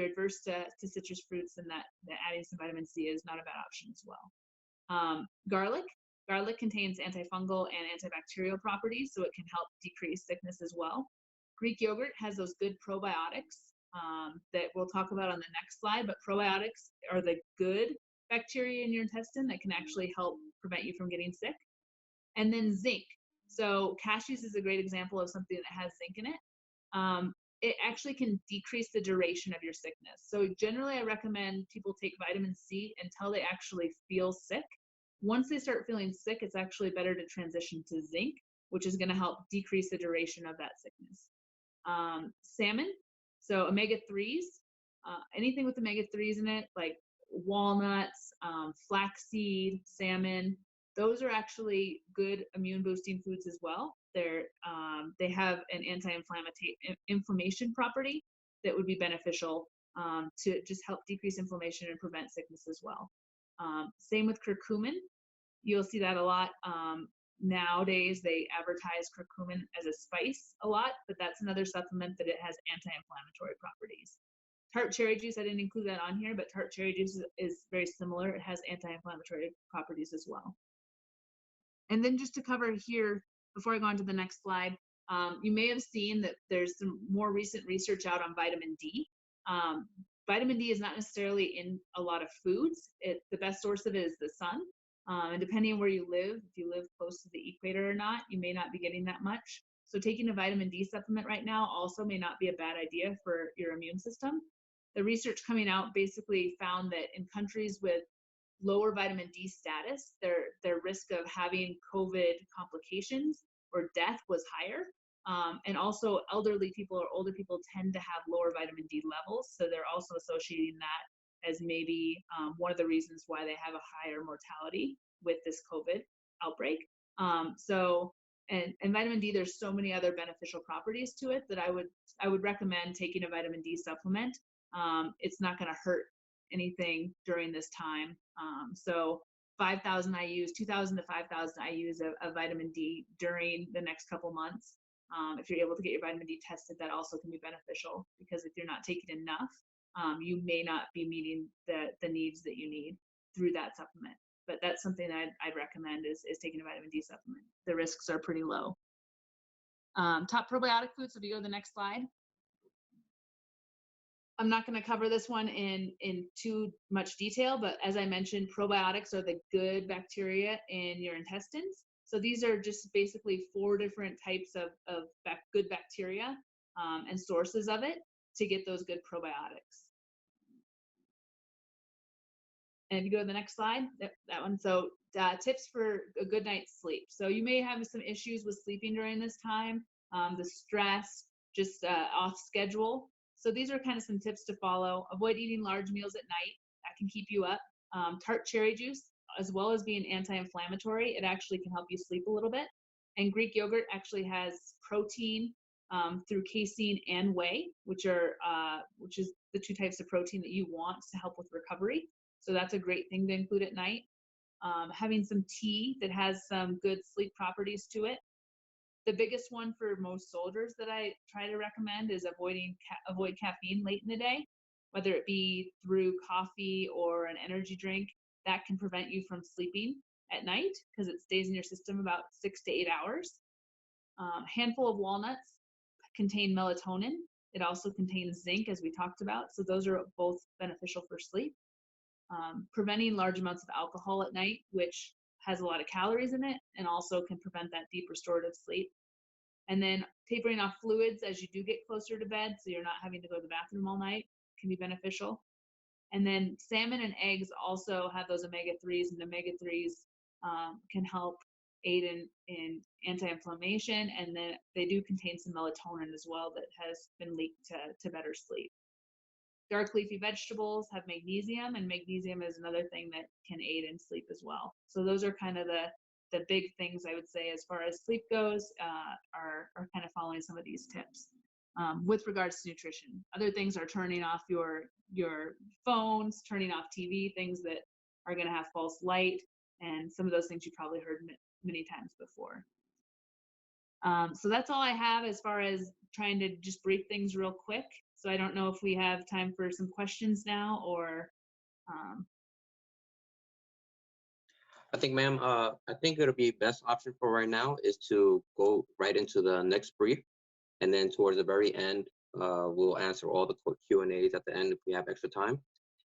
adverse to citrus fruits, then that adding some vitamin C is not a bad option as well. Garlic contains antifungal and antibacterial properties, so it can help decrease sickness as well. Greek yogurt has those good probiotics that we'll talk about on the next slide, but probiotics are the good bacteria in your intestine that can actually help prevent you from getting sick. And then zinc. So cashews is a great example of something that has zinc in it. It actually can decrease the duration of your sickness. So generally I recommend people take vitamin C until they actually feel sick. Once they start feeling sick, it's actually better to transition to zinc, which is going to help decrease the duration of that sickness. Salmon, so omega-3s, anything with omega-3s in it, like walnuts, flaxseed, salmon, those are actually good immune boosting foods as well. They have an anti-inflammation property that would be beneficial to just help decrease inflammation and prevent sickness as well. Same with curcumin. You'll see that a lot. Nowadays, they advertise curcumin as a spice a lot, but that's another supplement that it has anti-inflammatory properties. Tart cherry juice, I didn't include that on here, but tart cherry juice is very similar. It has anti-inflammatory properties as well. And then just to cover here, before I go on to the next slide, you may have seen that there's some more recent research out on vitamin D. Vitamin D is not necessarily in a lot of foods. The best source of it is the sun. And depending on where you live, if you live close to the equator or not, you may not be getting that much. So taking a vitamin D supplement right now also may not be a bad idea for your immune system. The research coming out basically found that in countries with lower vitamin D status, their risk of having COVID complications or death was higher. And also elderly people or older people tend to have lower vitamin D levels. So they're also associating that as maybe one of the reasons why they have a higher mortality with this COVID outbreak. And vitamin D, there's so many other beneficial properties to it that I would recommend taking a vitamin D supplement. It's not going to hurt anything during this time. So 5,000 IUs, 2,000 to 5,000 IUs of vitamin D during the next couple months. If you're able to get your vitamin D tested, that also can be beneficial because if you're not taking enough, you may not be meeting the needs that you need through that supplement. But that's something that I'd recommend is taking a vitamin D supplement. The risks are pretty low. Top probiotic foods, so if you go to the next slide. I'm not going to cover this one in too much detail, but as I mentioned, probiotics are the good bacteria in your intestines. So these are just basically 4 different types of good bacteria and sources of it to get those good probiotics. And if you go to the next slide, that one. So tips for a good night's sleep. So you may have some issues with sleeping during this time, the stress, just off schedule. So these are kind of some tips to follow. Avoid eating large meals at night. That can keep you up. Tart cherry juice, as well as being anti-inflammatory, it actually can help you sleep a little bit. And Greek yogurt actually has protein through casein and whey, which is the two types of protein that you want to help with recovery. So that's a great thing to include at night. Having some tea that has some good sleep properties to it. The biggest one for most soldiers that I try to recommend is avoid caffeine late in the day, whether it be through coffee or an energy drink. That can prevent you from sleeping at night because it stays in your system about 6 to 8 hours. Handful of walnuts contain melatonin. It also contains zinc, as we talked about. So those are both beneficial for sleep. Preventing large amounts of alcohol at night, which has a lot of calories in it and also can prevent that deep restorative sleep. And then tapering off fluids as you do get closer to bed, so you're not having to go to the bathroom all night, can be beneficial. And then salmon and eggs also have those omega-3s, and omega-3s can help aid in anti-inflammation, and then they do contain some melatonin as well that has been linked to better sleep. Dark leafy vegetables have magnesium, and magnesium is another thing that can aid in sleep as well. So those are kind of the big things I would say as far as sleep goes, are kind of following some of these tips. With regards to nutrition, other things are turning off your phones, turning off TV, things that are going to have false light, and some of those things you probably heard many times before. So that's all I have as far as trying to just brief things real quick. So I don't know if we have time for some questions now or. I think, ma'am, I think it'll be best option for right now is to go right into the next brief, and then towards the very end, we'll answer all the Q&As at the end if we have extra time.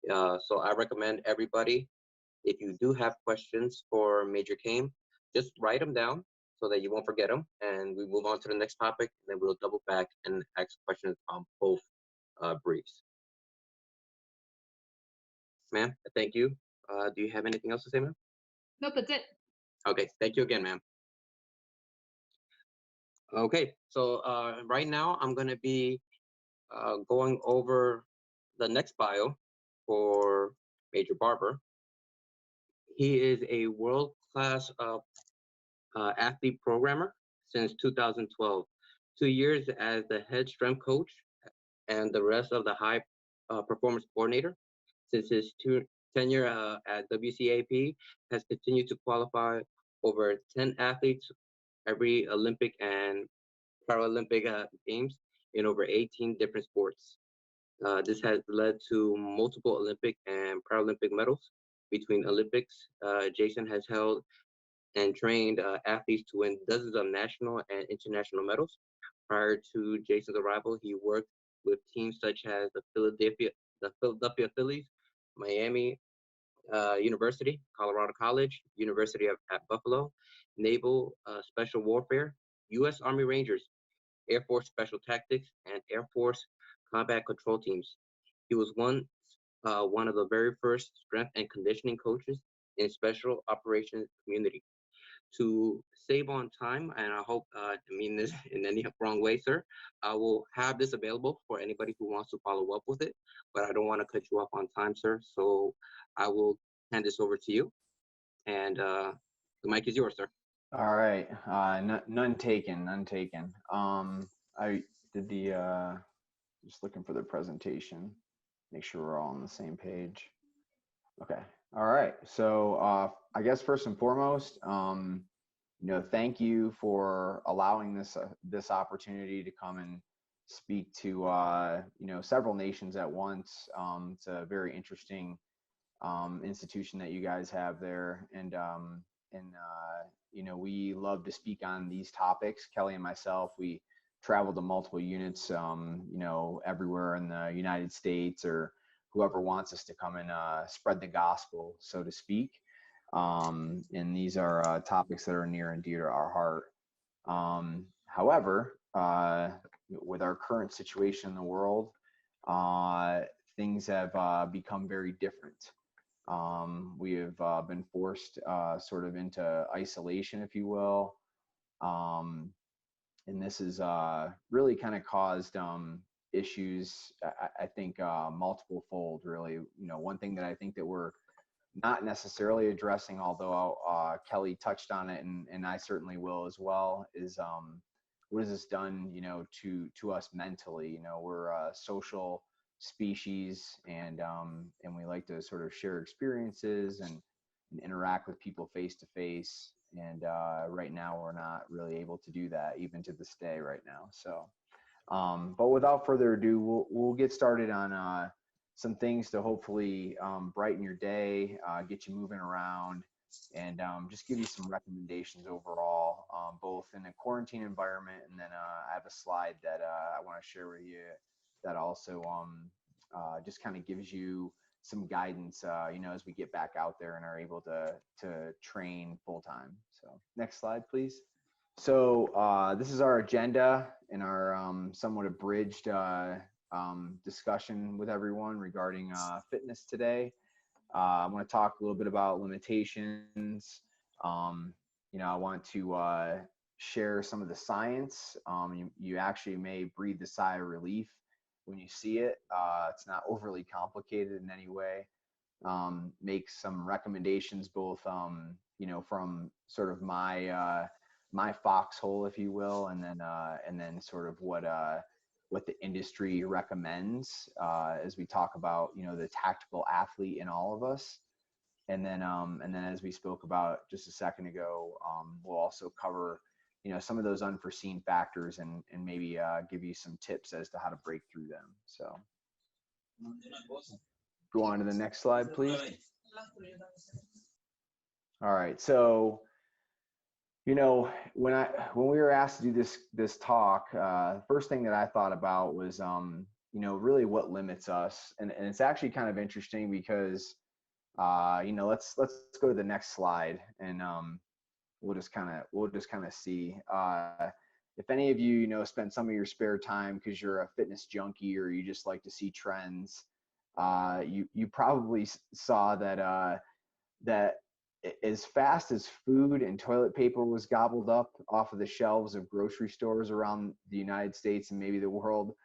So I recommend everybody, if you do have questions for Major Kaim, just write them down so that you won't forget them, and we move on to the next topic, and then we'll double back and ask questions on both briefs. Ma'am, thank you. Do you have anything else to say, ma'am? Nope, that's it. Okay, thank you again, ma'am. Okay, so right now I'm going to be going over the next bio for Major Barber. He is a world-class athlete programmer since 2012, 2 years as the head strength coach and the rest of the high performance coordinator. Since his tenure at WCAP has continued to qualify over 10 athletes every Olympic and Paralympic Games in over 18 different sports. This has led to multiple Olympic and Paralympic medals. Between Olympics, Jason has held and trained athletes to win dozens of national and international medals. Prior to Jason's arrival, he worked with teams such as the Philadelphia Phillies, Miami University, Colorado College, University at Buffalo, Naval Special Warfare, U.S. Army Rangers, Air Force Special Tactics, and Air Force Combat Control Teams. He was one of the very first strength and conditioning coaches in Special Operations community. To save on time, and I hope I mean this in any wrong way, sir, I will have this available for anybody who wants to follow up with it, but I don't want to cut you off on time, sir, so I will hand this over to you, and the mic is yours, sir. All right, none taken. I did just looking for the presentation, make sure we're all on the same page. Okay, all right, so I guess first and foremost, thank you for allowing this opportunity to come and speak to several nations at once. It's a very interesting institution that you guys have there, and we love to speak on these topics. Kelly and myself, we travel to multiple units, everywhere in the United States, or whoever wants us to come and spread the gospel, so to speak. And these are topics that are near and dear to our heart. However, with our current situation in the world, things have become very different. We have been forced sort of into isolation, if you will. And this has really kind of caused issues, I think, multiple fold, really. One thing that I think that we're not necessarily addressing, although Kelly touched on it, and I certainly will as well, is what has this done, you know, to us mentally? You know, we're a social species, and we like to sort of share experiences and interact with people face to face. And right now, we're not really able to do that, even to this day, right now. So, but without further ado, we'll get started on some things to hopefully brighten your day, get you moving around, and just give you some recommendations overall, both in a quarantine environment, and then I have a slide that I want to share with you that also just kind of gives you some guidance, you know, as we get back out there and are able to train full time. So next slide, please. So this is our agenda and our somewhat abridged discussion with everyone regarding fitness today. I want to talk a little bit about limitations. You know, I want to share some of the science. You actually may breathe a sigh of relief when you see it. It's not overly complicated in any way. Make some recommendations, both you know, from sort of my foxhole, if you will, and then sort of what the industry recommends as we talk about, you know, the tactical athlete in all of us. And then as we spoke about just a second ago, we'll also cover, you know, some of those unforeseen factors and maybe give you some tips as to how to break through them. So go on to the next slide, please. All right. So, you know, when we were asked to do this talk, first thing that I thought about was, you know, really what limits us, and it's actually kind of interesting because, you know, let's go to the next slide, and we'll just kind of see if any of you, you know, spend some of your spare time because you're a fitness junkie or you just like to see trends. You probably saw that that as fast as food and toilet paper was gobbled up off of the shelves of grocery stores around the United States and maybe the world,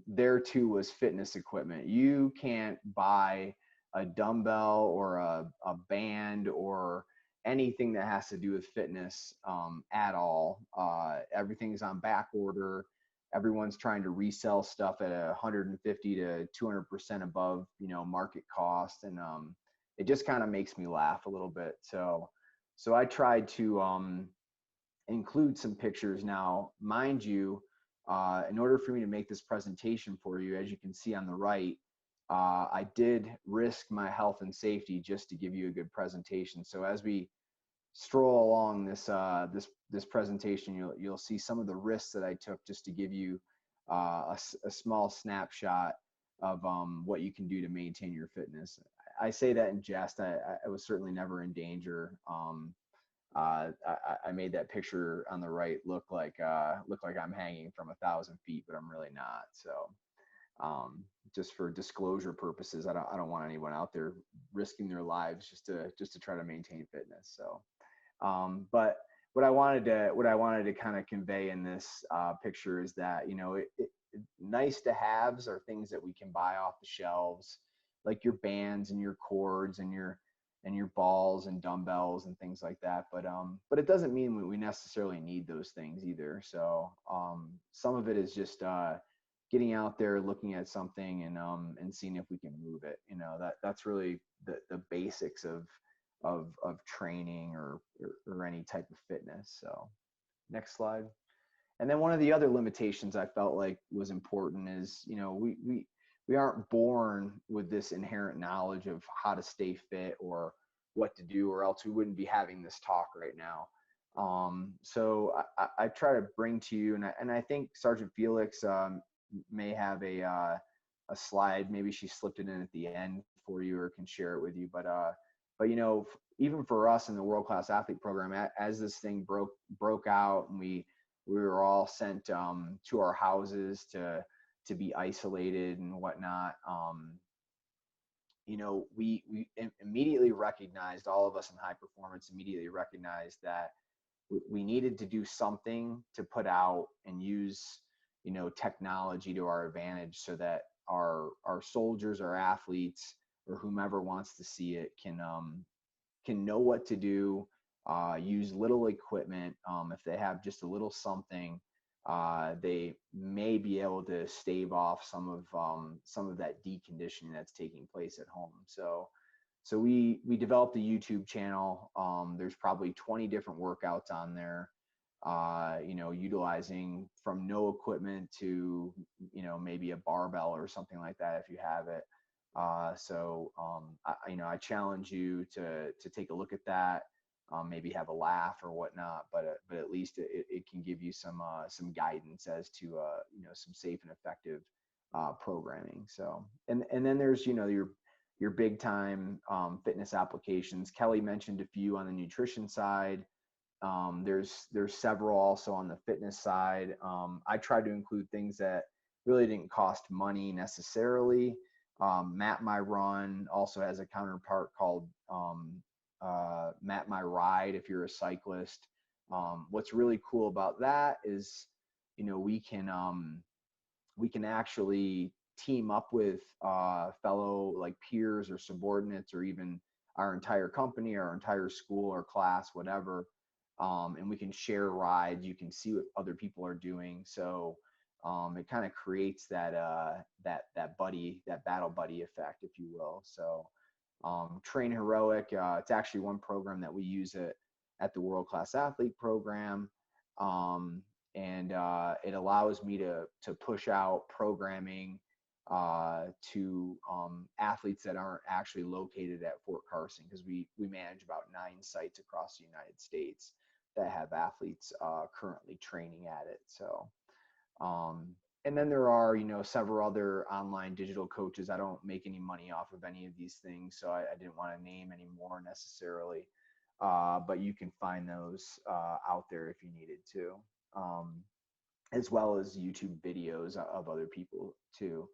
there too was fitness equipment. You can't buy a dumbbell or a band or anything that has to do with fitness at all. Everything's on back order. Everyone's trying to resell stuff at 150 to 200% above, you know, market cost, and it just kind of makes me laugh a little bit. So I tried to include some pictures. Now, mind you, in order for me to make this presentation for you, as you can see on the right, I did risk my health and safety just to give you a good presentation. So as we stroll along this presentation, you'll see some of the risks that I took just to give you a small snapshot of what you can do to maintain your fitness. I say that in jest. I was certainly never in danger. I made that picture on the right look like I'm hanging from 1,000 feet, but I'm really not. So just for disclosure purposes, I don't want anyone out there risking their lives just to try to maintain fitness. So, but what I wanted to kind of convey in this picture is that, you know, nice to haves are things that we can buy off the shelves, like your bands and your cords and your balls and dumbbells and things like that. But it doesn't mean we necessarily need those things either. So some of it is just getting out there, looking at something, and seeing if we can move it. You know, that's really the basics of training or any type of fitness. So next slide. And then one of the other limitations I felt like was important is, you know, we aren't born with this inherent knowledge of how to stay fit or what to do, or else we wouldn't be having this talk right now. So I try to bring to you, and I think Sergeant Felix may have a slide. Maybe she slipped it in at the end for you or can share it with you. But you know, even for us in the World Class Athlete Program, as this thing broke out and we were all sent to our houses to be isolated and whatnot, you know, we immediately recognized, all of us in high performance immediately recognized that we needed to do something to put out and use, you know, technology to our advantage so that our soldiers, our athletes, or whomever wants to see it can know what to do, use little equipment. If they have just a little something, they may be able to stave off some of that deconditioning that's taking place at home. So we developed a YouTube channel. There's probably 20 different workouts on there, utilizing from no equipment to, maybe a barbell or something like that if you have it. I challenge you to take a look at that, maybe have a laugh or whatnot, but at least it can give you some guidance as to some safe and effective programming. So and then there's your big time fitness applications. Kelly mentioned a few on the nutrition side. There's several also on the fitness side. I tried to include things that really didn't cost money necessarily. Map My Run also has a counterpart called Map My Ride if you're a cyclist. What's really cool about that is, we can actually team up with fellow like peers or subordinates or even our entire company, our entire school or class, whatever. And we can share rides. You can see what other people are doing. So it kind of creates that battle buddy effect, if you will. So Train Heroic, it's actually one program that we use at the World Class Athlete program. And it allows me to push out programming to athletes that aren't actually located at Fort Carson, because we manage about 9 sites across the United States that have athletes currently training at it. So and then there are several other online digital coaches. I don't make any money off of any of these things, so I didn't want to name any more necessarily, but you can find those out there if you needed to, as well as YouTube videos of other people too.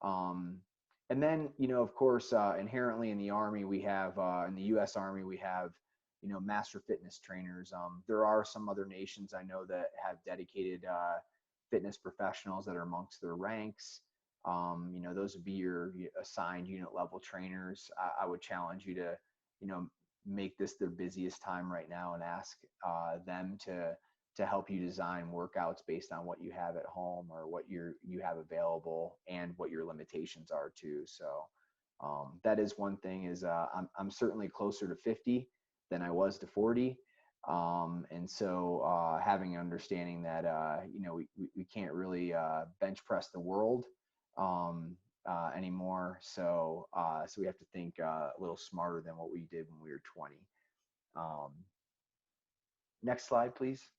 And then, of course, inherently in the Army, we have, in the U.S. Army, we have, master fitness trainers. There are some other nations I know that have dedicated fitness professionals that are amongst their ranks. Those would be your assigned unit level trainers. I would challenge you to, make this their busiest time right now and ask them to help you design workouts based on what you have at home or what you have available and what your limitations are too. So that is one thing is I'm certainly closer to 50 than I was to 40. And so having an understanding that, we can't really bench press the world anymore. So we have to think a little smarter than what we did when we were 20. Next slide, please.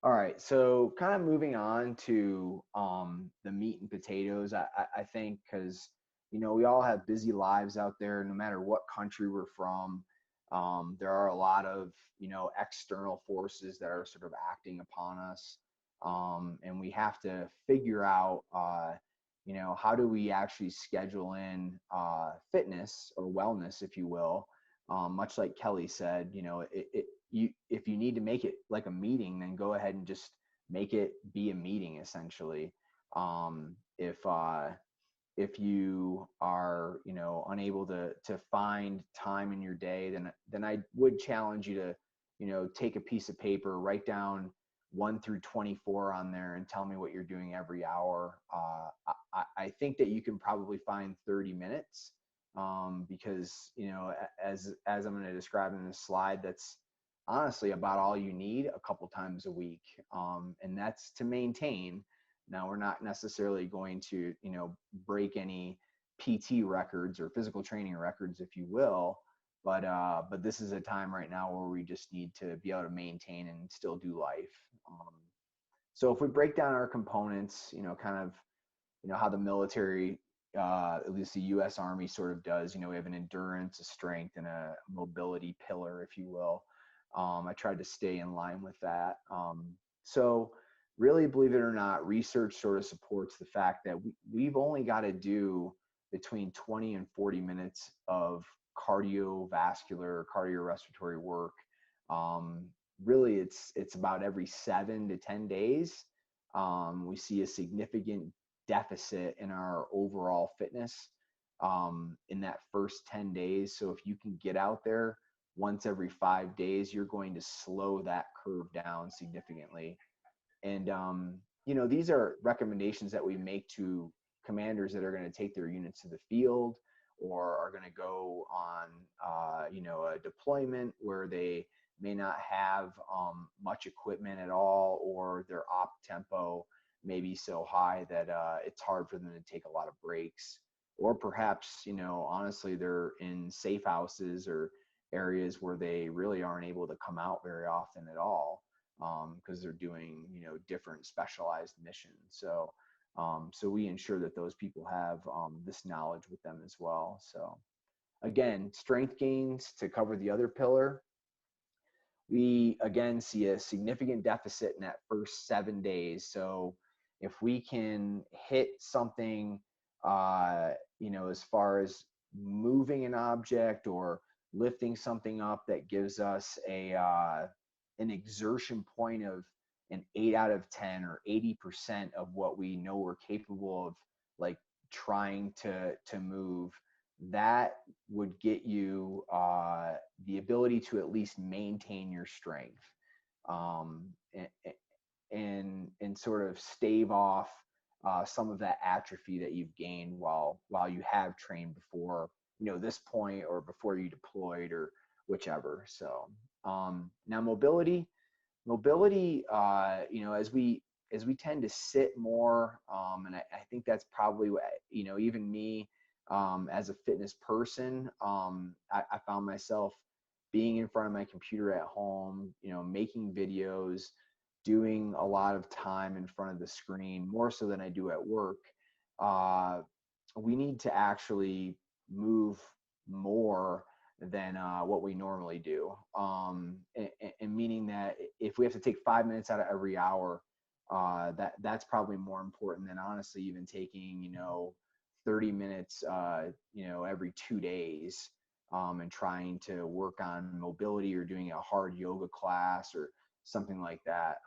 All right, so kind of moving on to the meat and potatoes, I think, because, we all have busy lives out there, no matter what country we're from. There are a lot of, external forces that are sort of acting upon us. And we have to figure out, how do we actually schedule in fitness or wellness, if you will. Much like Kelly said, if you need to make it like a meeting, then go ahead and just make it be a meeting, essentially. If you are, unable to find time in your day, then I would challenge you to, take a piece of paper, write down 1 through 24 on there and tell me what you're doing every hour. I think that you can probably find 30 minutes because, as I'm going to describe in this slide, that's honestly about all you need a couple times a week. And that's to maintain. Now, we're not necessarily going to, break any PT records or physical training records, if you will, but this is a time right now where we just need to be able to maintain and still do life. So if we break down our components, kind of, how the military, at least the U.S. Army sort of does, we have an endurance, a strength, and a mobility pillar, if you will. I tried to stay in line with that. So really, believe it or not, research sort of supports the fact that we've only got to do between 20 and 40 minutes of cardiovascular, cardiorespiratory work. Really, it's about every 7 to 10 days. We see a significant deficit in our overall fitness in that first 10 days. So if you can get out there once every 5 days, you're going to slow that curve down significantly. And you know, these are recommendations that we make to commanders that are going to take their units to the field or are going to go on, you know, a deployment where they may not have much equipment at all, or their op tempo may be so high that it's hard for them to take a lot of breaks. Or perhaps, you know, honestly, they're in safe houses or areas where they really aren't able to come out very often at all because they're doing, you know, different specialized missions. So, so we ensure that those people have this knowledge with them as well. So again, strength gains to cover the other pillar. We again see a significant deficit in that first 7 days. So if we can hit something, you know, as far as moving an object or lifting something up that gives us a an exertion point of an 8 out of 10 or 80% of what we know we're capable of, like trying to move, that would get you the ability to at least maintain your strength, um, and sort of stave off some of that atrophy that you've gained while you have trained before, you know, this point or before you deployed or whichever. So now mobility, you know, as we tend to sit more, and I think that's probably what, you know, even me as a fitness person, I found myself being in front of my computer at home, you know, making videos, doing a lot of time in front of the screen, more so than I do at work. We need to actually move more than what we normally do. And meaning that if we have to take 5 minutes out of every hour, that's probably more important than honestly even taking, you know, 30 minutes, you know, every 2 days, and trying to work on mobility or doing a hard yoga class or something like that.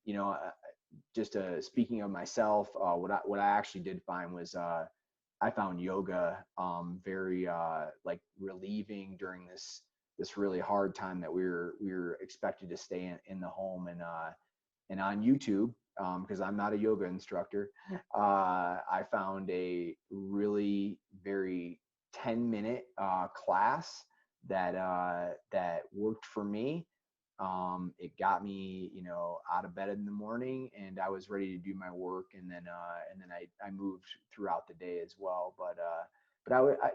You know, just speaking of myself, what I actually did find was I found yoga very like relieving during this really hard time that we were expected to stay in the home. And on YouTube, because I'm not a yoga instructor, I found a really very 10-minute class that worked for me. It got me, you know, out of bed in the morning, and I was ready to do my work, and then I moved throughout the day as well. But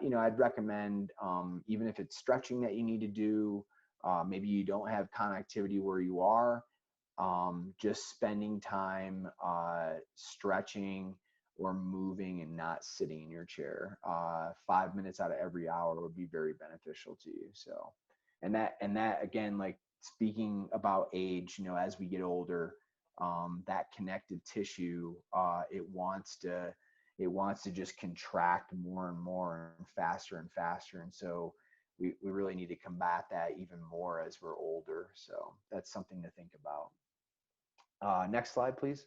you know, I'd recommend, even if it's stretching that you need to do, maybe you don't have connectivity where you are, just spending time stretching or moving and not sitting in your chair. 5 minutes out of every hour would be very beneficial to you. So, and that again, like speaking about age, you know, as we get older, that connective tissue, it wants to just contract more and more and faster and faster. And so we really need to combat that even more as we're older. So that's something to think about. Next slide, please.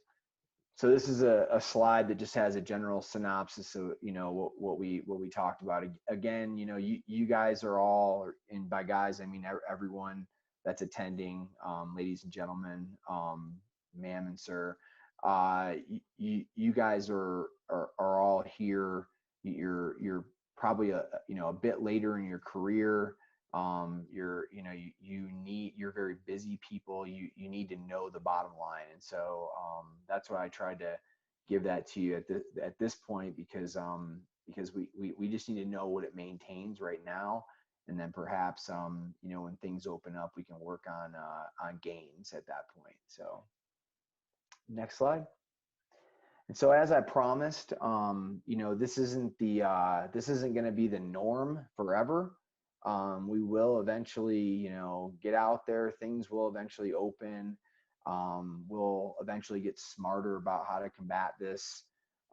So this is a slide that just has a general synopsis of, you know, what we talked about. Again, you know, you guys are all, and by guys I mean everyone that's attending, ladies and gentlemen, ma'am and sir. You guys are all here. You're probably you know, a bit later in your career. You know, you're very busy people. You need to know the bottom line. And so that's why I tried to give that to you at this point, because we just need to know what it maintains right now. And then perhaps, you know, when things open up, we can work on gains at that point. So next slide. And so as I promised, you know, this isn't going to be the norm forever. We will eventually, you know, get out there. Things will eventually open. We'll eventually get smarter about how to combat this.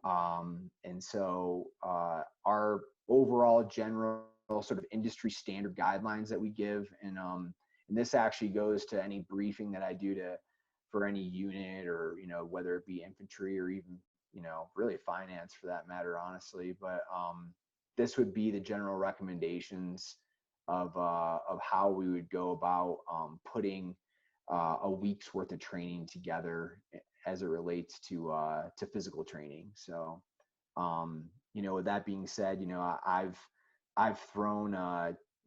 And so our overall general sort of industry standard guidelines that we give, and this actually goes to any briefing that I do for any unit, or, you know, whether it be infantry or even, you know, really finance for that matter, honestly. But this would be the general recommendations of how we would go about putting a week's worth of training together as it relates to physical training. So, you know, with that being said, you know, I've thrown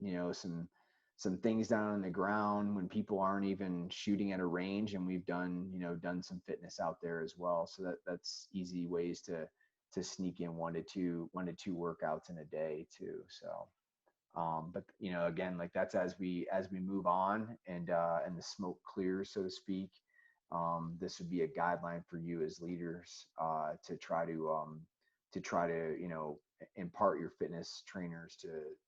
you know, some things down on the ground when people aren't even shooting at a range, and we've done, you know, done some fitness out there as well. So that's easy ways to sneak in one to two workouts in a day too. So, but you know, again, like that's as we move on and the smoke clears, so to speak. This would be a guideline for you as leaders to try to you know, impart your fitness trainers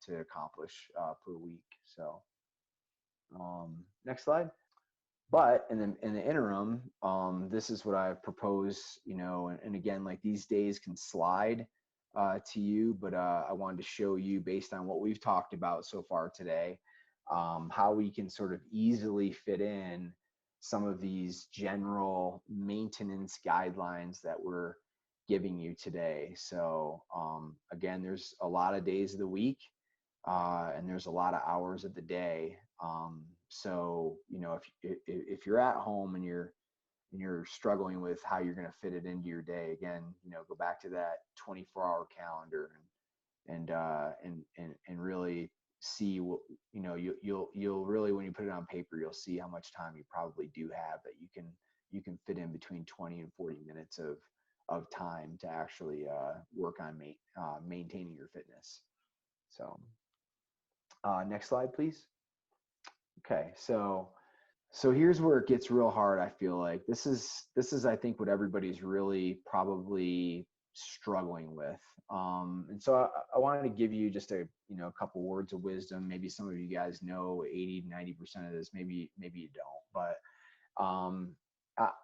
to accomplish per week. So next slide. But in the interim, this is what I propose, you know, and again, like these days can slide to you, but I wanted to show you, based on what we've talked about so far today, how we can sort of easily fit in some of these general maintenance guidelines that we're giving you today. So again, there's a lot of days of the week, and there's a lot of hours of the day. So, you know, if you're at home and you're struggling with how you're going to fit it into your day, again, you know, go back to that 24-hour calendar and really see what, you know, you'll really, when you put it on paper, you'll see how much time you probably do have that you can fit in between 20 and 40 minutes of time to actually work on maintaining your fitness. So next slide, please. Okay, so here's where it gets real hard. I feel like this is I think what everybody's really probably struggling with. And so I wanted to give you just a, you know, a couple words of wisdom. Maybe some of you guys know 80 to 90% of this. Maybe you don't. But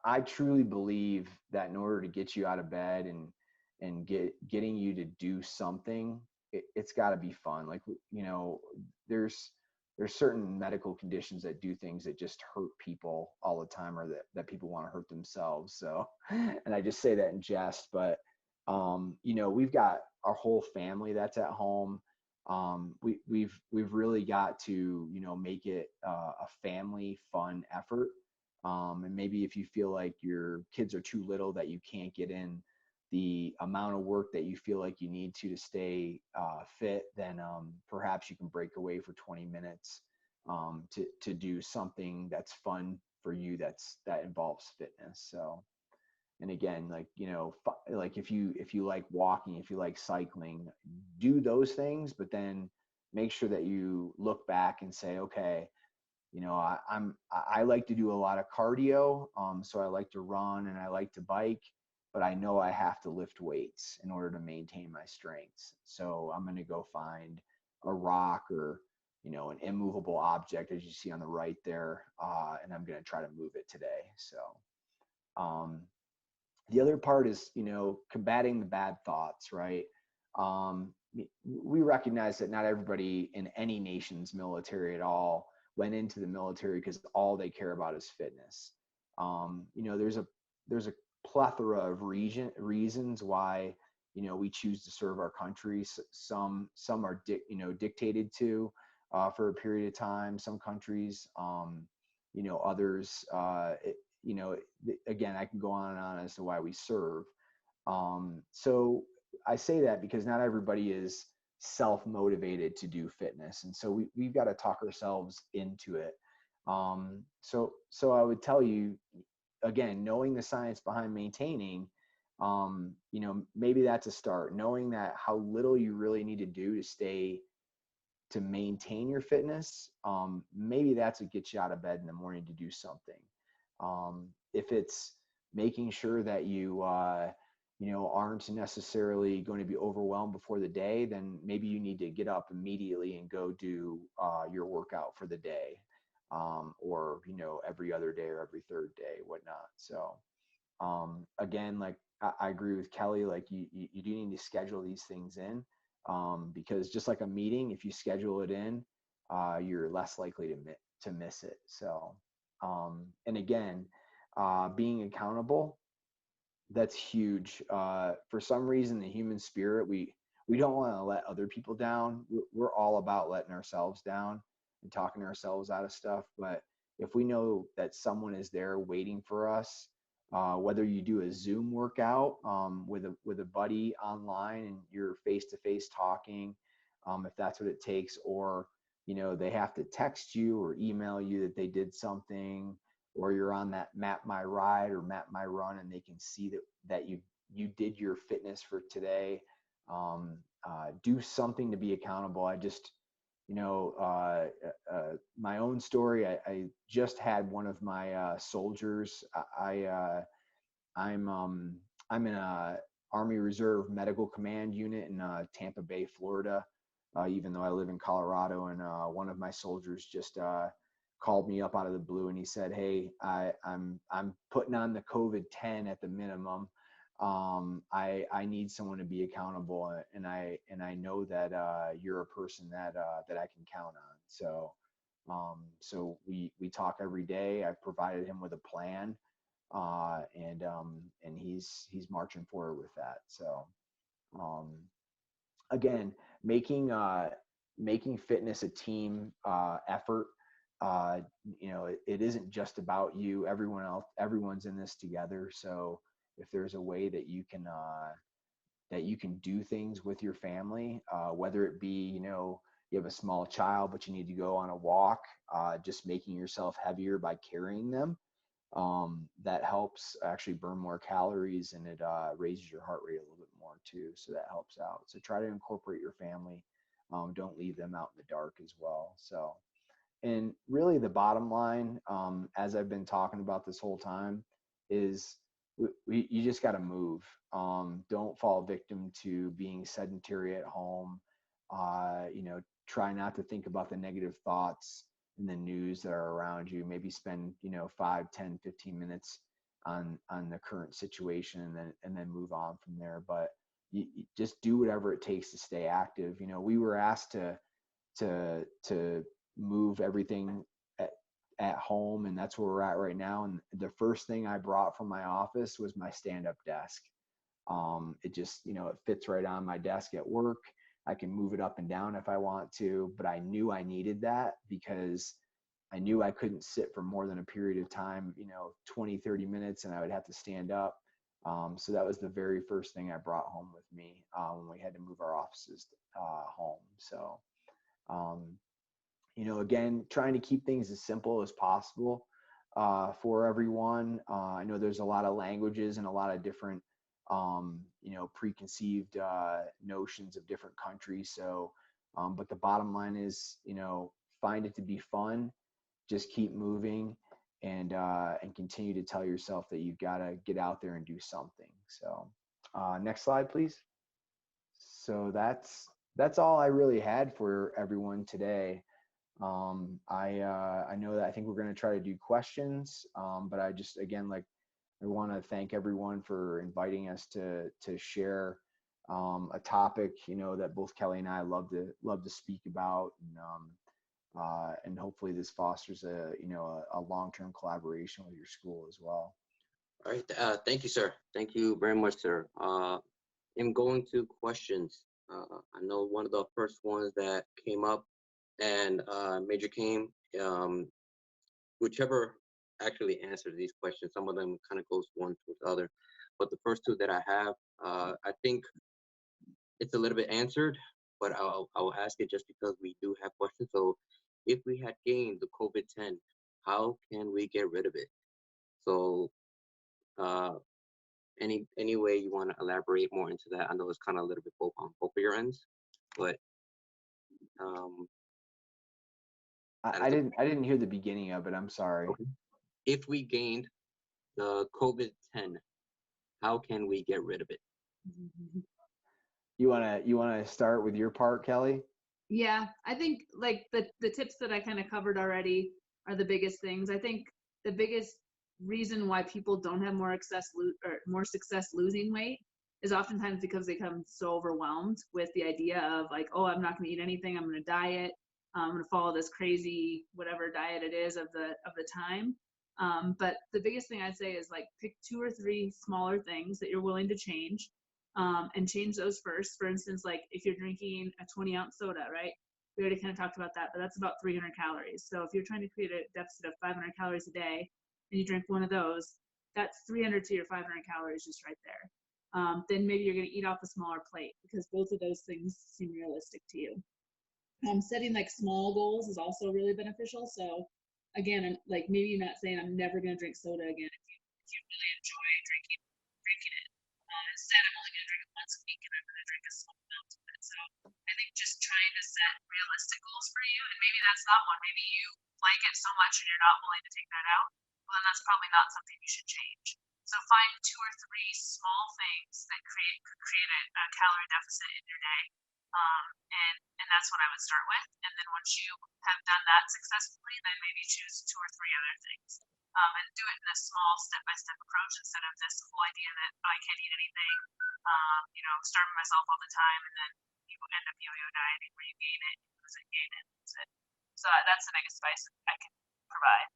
I truly believe that in order to get you out of bed and getting you to do something, it's got to be fun. Like, you know, there's certain medical conditions that do things that just hurt people all the time, or that people want to hurt themselves. So, and I just say that in jest, but, you know, we've got our whole family that's at home. We've really got to, you know, make it a family fun effort. And maybe if you feel like your kids are too little that you can't get in the amount of work that you feel like you need to stay fit, then perhaps you can break away for 20 minutes to do something that's fun for you, that involves fitness. So, and again, like, you know, like if you like walking, if you like cycling, do those things, but then make sure that you look back and say, okay, you know, I like to do a lot of cardio, so I like to run and I like to bike, but I know I have to lift weights in order to maintain my strengths. So I'm going to go find a rock or, you know, an immovable object, as you see on the right there, and I'm going to try to move it today. So the other part is, you know, combating the bad thoughts, right? We recognize that not everybody in any nation's military at all went into the military because all they care about is fitness. You know, there's a plethora of reasons why, you know, we choose to serve our country. Some are dictated to for a period of time. Some countries, you know, others, you know, again, I can go on and on as to why we serve. So I say that because not everybody is self-motivated to do fitness, and so we've got to talk ourselves into it. So I would tell you, again, knowing the science behind maintaining, you know, maybe that's a start. Knowing that how little you really need to do to maintain your fitness, maybe that's what gets you out of bed in the morning to do something. If it's making sure that you you know, aren't necessarily going to be overwhelmed before the day, then maybe you need to get up immediately and go do your workout for the day, or, you know, every other day or every third day, whatnot. So again, like I agree with Kelly, like you do need to schedule these things in, because just like a meeting, if you schedule it in, you're less likely to miss it. So and again, being accountable, that's huge. For some reason, the human spirit, we don't want to let other people down. We're all about letting ourselves down and talking ourselves out of stuff. But if we know that someone is there waiting for us, whether you do a Zoom workout with a buddy online and you're face to face talking, if that's what it takes, or they have to text you or email you that they did something, or you're on that Map My Ride or Map My Run and they can see that you did your fitness for today. Do something to be accountable. I just my own story. I just had one of my soldiers. I'm in a Army Reserve Medical Command unit in Tampa Bay, Florida. Even though I live in Colorado, and one of my soldiers just called me up out of the blue and he said, "Hey, I'm putting on the COVID-10 at the minimum. I need someone to be accountable, and I know that you're a person that I can count on." So we talk every day. I've provided him with a plan, and he's marching forward with that. So again, making fitness a team effort. It isn't just about you. Everyone's in this together. So if there's a way that you can do things with your family, whether it be you have a small child but you need to go on a walk, just making yourself heavier by carrying them, that helps actually burn more calories, and it raises your heart rate a little bit more too. So that helps out. So try to incorporate your family. Don't leave them out in the dark as well. So, and really the bottom line, as I've been talking about this whole time, is you just got to move. Don't fall victim to being sedentary at home. Try not to think about the negative thoughts in the news that are around you. Maybe spend 5, 10, 15 minutes on the current situation, and then move on from there. But you just do whatever it takes to stay active. We were asked to move everything at home, and that's where we're at right now. And the first thing I brought from my office was my stand-up desk. It just it fits right on my desk at work. I can move it up and down if I want to, but I knew I needed that because I knew I couldn't sit for more than a period of time, 20, 30 minutes, and I would have to stand up. So that was the very first thing I brought home with me when we had to move our offices home. So, again, trying to keep things as simple as possible for everyone. I know there's a lot of languages and a lot of different preconceived notions of different countries. So, but the bottom line is, find it to be fun, just keep moving, and continue to tell yourself that you've got to get out there and do something. So, next slide, please. So that's all I really had for everyone today. I know that I think we're going to try to do questions, but I just, again, I want to thank everyone for inviting us to share a topic, that both Kelly and I love to speak about, and hopefully this fosters a long-term collaboration with your school as well. All right. Thank you, sir. Thank you very much, sir. I'm going to questions. I know one of the first ones that came up, and Major Kaim, whichever actually answered these questions, some of them kind of goes one to the other, but the first two that I have, I think it's a little bit answered, but I'll ask it just because we do have questions. So if we had gained the COVID-10, how can we get rid of it? So any way you want to elaborate more into that? I know it's kind of a little bit both on both of your ends, but I didn't hear the beginning of it. I'm sorry. Okay. If we gained the COVID-10, how can we get rid of it? You wanna start with your part, Kelly? Yeah, I think like the tips that I kind of covered already are the biggest things. I think the biggest reason why people don't have more success losing weight is oftentimes because they become so overwhelmed with the idea of like, oh, I'm not going to eat anything. I'm going to diet. I'm going to follow this crazy whatever diet it is of the time. But the biggest thing I'd say is like pick 2 or 3 smaller things that you're willing to change, and change those first. For instance, like if you're drinking a 20-ounce soda, right? We already kind of talked about that, but that's about 300 calories. So if you're trying to create a deficit of 500 calories a day and you drink one of those, that's 300 to your 500 calories just right there. Then maybe you're going to eat off a smaller plate, because both of those things seem realistic to you. Setting like small goals is also really beneficial. So again, like maybe you're not saying I'm never going to drink soda again. If you really enjoy drinking it, instead I'm only going to drink it once a week and I'm going to drink a small amount of it. So I think just trying to set realistic goals for you, and maybe that's not one. Maybe you like it so much and you're not willing to take that out. Well, then that's probably not something you should change. So find 2 or 3 small things that could create a calorie deficit in your day. And that's what I would start with. And then once you have done that successfully, then maybe choose 2 or 3 other things. And do it in a small step-by-step approach instead of this whole idea that I can't eat anything, starving myself all the time, and then you end up yo-yo dieting where you gain it, lose it, gain it, lose it. So that's the biggest advice I can provide.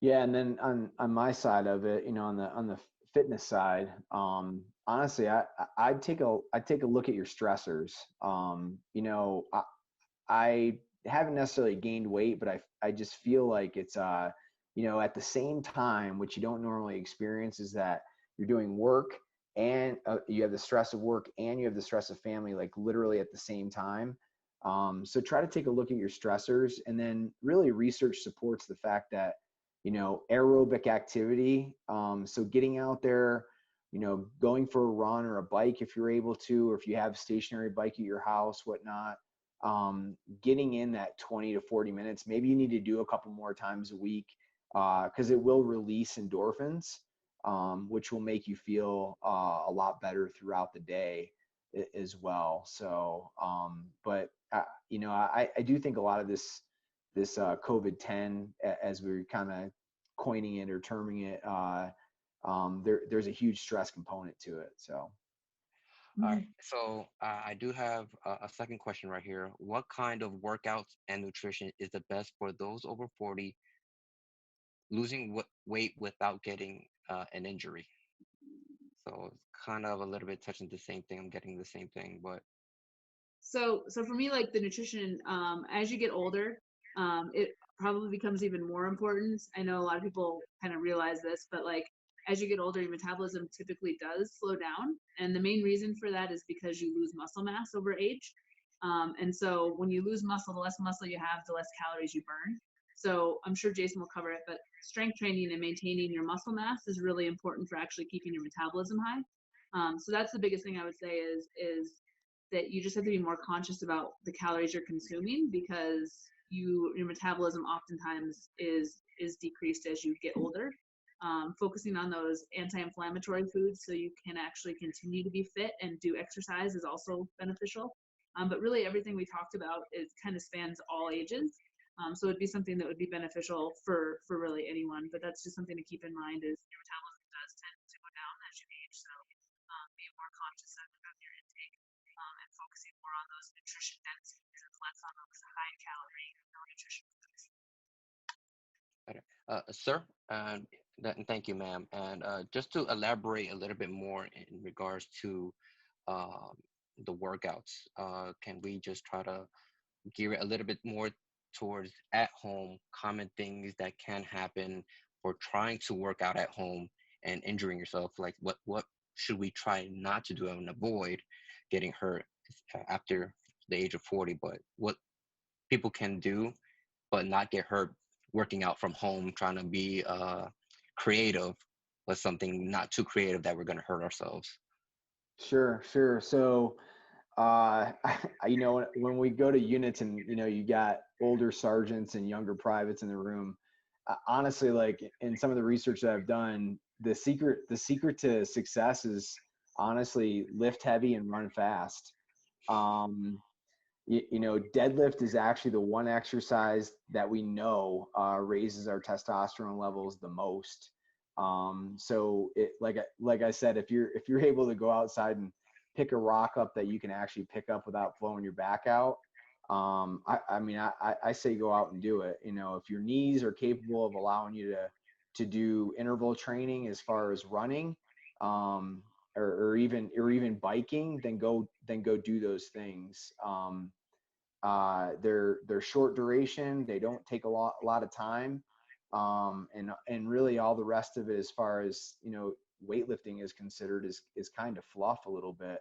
Yeah, and then on my side of it, on the fitness side, honestly, I'd take a look at your stressors. I haven't necessarily gained weight, but I just feel like it's at the same time, what you don't normally experience is that you're doing work and you have the stress of work and you have the stress of family, like literally at the same time. So try to take a look at your stressors, and then really research supports the fact that aerobic activity. So getting out there, going for a run or a bike if you're able to, or if you have a stationary bike at your house, whatnot, getting in that 20 to 40 minutes. Maybe you need to do a couple more times a week, because it will release endorphins, which will make you feel a lot better throughout the day as well. So, but I do think a lot of this COVID-10, as we're kind of coining it or terming it, there's a huge stress component to it. So. All right. So I do have a second question right here. What kind of workouts and nutrition is the best for those over 40 losing weight without getting an injury? So it's kind of a little bit touching the same thing. I'm getting the same thing, but So for me, like the nutrition, as you get older, it probably becomes even more important. I know a lot of people kind of realize this, but like as you get older, your metabolism typically does slow down. And the main reason for that is because you lose muscle mass over age. And so when you lose muscle, the less muscle you have, the less calories you burn. So I'm sure Jason will cover it, but strength training and maintaining your muscle mass is really important for actually keeping your metabolism high. So that's the biggest thing I would say is that you just have to be more conscious about the calories you're consuming, because your metabolism oftentimes is decreased as you get older. Focusing on those anti-inflammatory foods so you can actually continue to be fit and do exercise is also beneficial. But really everything we talked about kind of spans all ages. So it'd be something that would be beneficial for really anyone. But that's just something to keep in mind, is your metabolism does tend to go down as you age. So be more conscious of your intake, and focusing more on those nutrition dense foods and less on those high calorie, no nutrition foods. sir, and thank you, ma'am. And just to elaborate a little bit more in regards to um, the workouts, can we just try to gear it a little bit more towards at home common things that can happen for trying to work out at home and injuring yourself? Like what should we try not to do and avoid getting hurt after the age of 40? But what people can do but not get hurt working out from home, trying to be creative, but something not too creative that we're going to hurt ourselves. Sure. So, when we go to units and, you got older sergeants and younger privates in the room, honestly, like in some of the research that I've done, the secret to success is honestly lift heavy and run fast. Deadlift is actually the one exercise that we know raises our testosterone levels the most. So like I said, if you're able to go outside and pick a rock up that you can actually pick up without blowing your back out, I say go out and do it. If your knees are capable of allowing you to do interval training as far as running, or even biking, then go do those things. They're short duration. They don't take a lot of time. And really all the rest of it, as far as, you know, weightlifting is considered, is kind of fluff a little bit.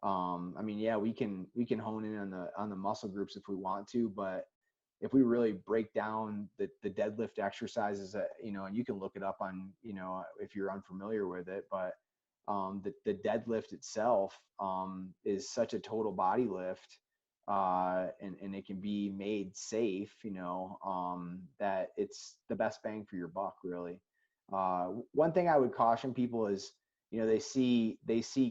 I mean, yeah, we can hone in on the muscle groups if we want to, but if we really break down the deadlift exercises, you know, and you can look it up on, you know, if you're unfamiliar with it, but the deadlift itself is such a total body lift, and it can be made safe, you know, that it's the best bang for your buck, really. One thing I would caution people is, you know, they see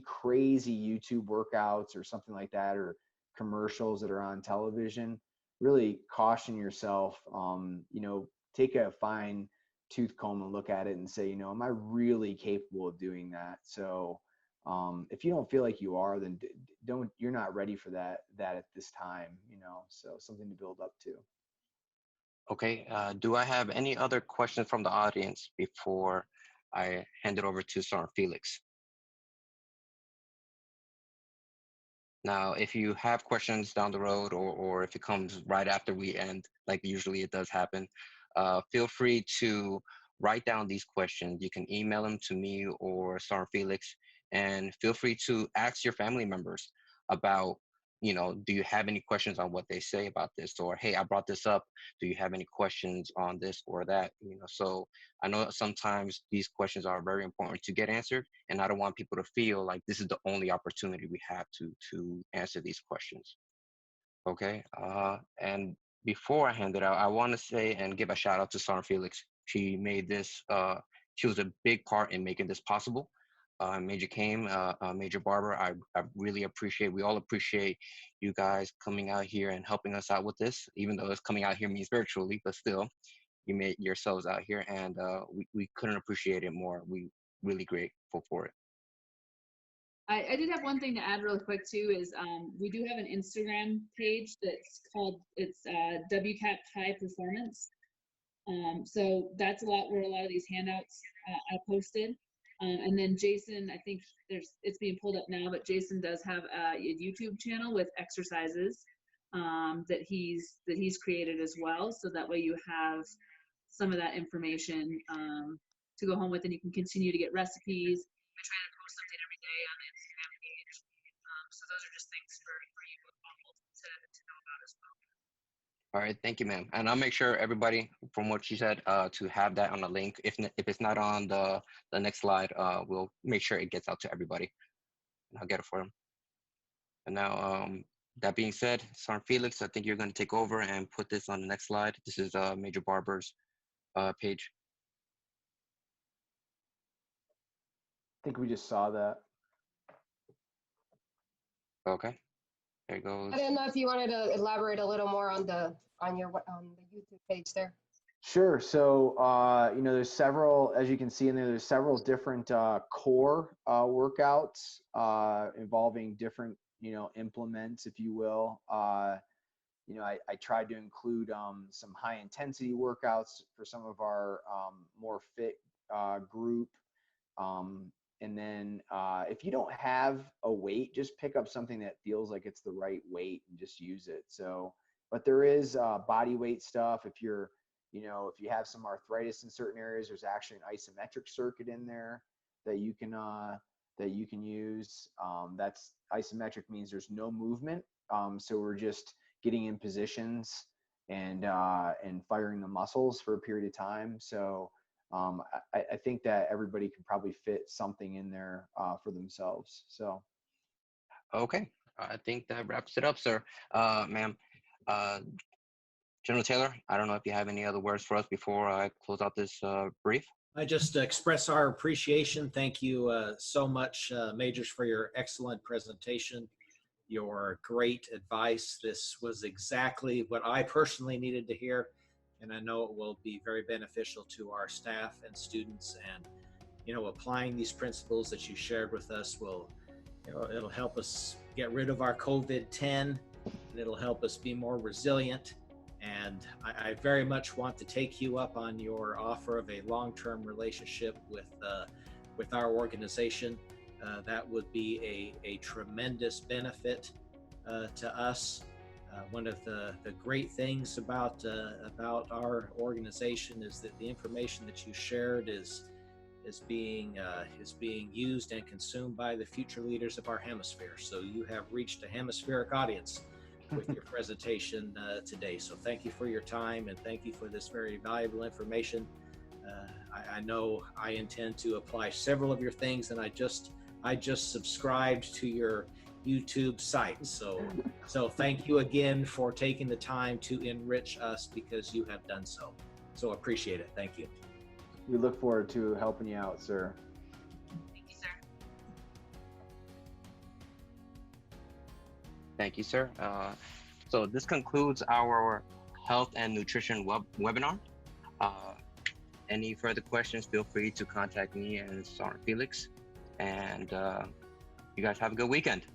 crazy YouTube workouts or something like that, or commercials that are on television. Really caution yourself, you know, take a fine tooth comb and look at it and say, you know, am I really capable of doing that? So if you don't feel like you are, then you're not ready for that at this time, you know, so something to build up to. Okay. Do I have any other questions from the audience before I hand it over to Sergeant Felix? Now, if you have questions down the road, or if it comes right after we end, like usually it does happen, feel free to write down these questions. You can email them to me or Sergeant Felix, and feel free to ask your family members about, you know, do you have any questions on what they say about this? Or, hey, I brought this up. Do you have any questions on this or that? You know, so I know sometimes these questions are very important to get answered, and I don't want people to feel like this is the only opportunity we have to answer these questions. Okay. And before I hand it out, I want to say and give a shout out to Sergeant Felix. She made this. She was a big part in making this possible. Major Kaim, Major Barber, I really appreciate. We all appreciate you guys coming out here and helping us out with this. Even though it's coming out here means virtually, but still, you made yourselves out here, and we couldn't appreciate it more. We really grateful for it. I did have one thing to add really quick too, is we do have an Instagram page that's called, it's WCAP High Performance. So that's a lot where a lot of these handouts I posted. And then Jason, I think it's being pulled up now, but Jason does have a YouTube channel with exercises that he's created as well. So that way you have some of that information to go home with, and you can continue to get recipes. I try to post something every day on the Instagram page. So those are just things for you all to know about as well. All right, thank you, ma'am. And I'll make sure everybody, from what she said, to have that on the link. If it's not on the next slide, we'll make sure it gets out to everybody. And I'll get it for them. And now, that being said, Sergeant Felix, I think you're going to take over and put this on the next slide. This is Major Barber's page. I think we just saw that. Okay, there it goes. I don't know if you wanted to elaborate a little more on the YouTube page there. Sure. So, you know, there's several, as you can see in there, there's several different core workouts involving different, you know, implements, if you will. You know, I tried to include some high intensity workouts for some of our more fit group. And then if you don't have a weight, just pick up something that feels like it's the right weight and just use it. So, but there is body weight stuff. If you're, you know, if you have some arthritis in certain areas, there's actually an isometric circuit in there that you can use. That's isometric, means there's no movement. So we're just getting in positions and firing the muscles for a period of time. So I think that everybody can probably fit something in there for themselves. So. Okay, I think that wraps it up, sir. Ma'am, General Taylor, I don't know if you have any other words for us before I close out this brief. I just express our appreciation. Thank you so much, Majors, for your excellent presentation, your great advice. This was exactly what I personally needed to hear, and I know it will be very beneficial to our staff and students. And, you know, applying these principles that you shared with us will, you know, it'll help us get rid of our COVID-10, and it'll help us be more resilient. And I very much want to take you up on your offer of a long-term relationship with our organization. That would be a tremendous benefit to us. One of the great things about our organization is that the information that you shared is being used and consumed by the future leaders of our hemisphere. So you have reached a hemispheric audience with your presentation today. So thank you for your time, and thank you for this very valuable information. I know I intend to apply several of your things, and I just subscribed to your YouTube site. So thank you again for taking the time to enrich us, because you have done so. So appreciate it. Thank you. We look forward to helping you out, sir. Thank you, sir. Thank you, sir. So this concludes our health and nutrition webinar. Any further questions, feel free to contact me and Sergeant Felix. And you guys have a good weekend.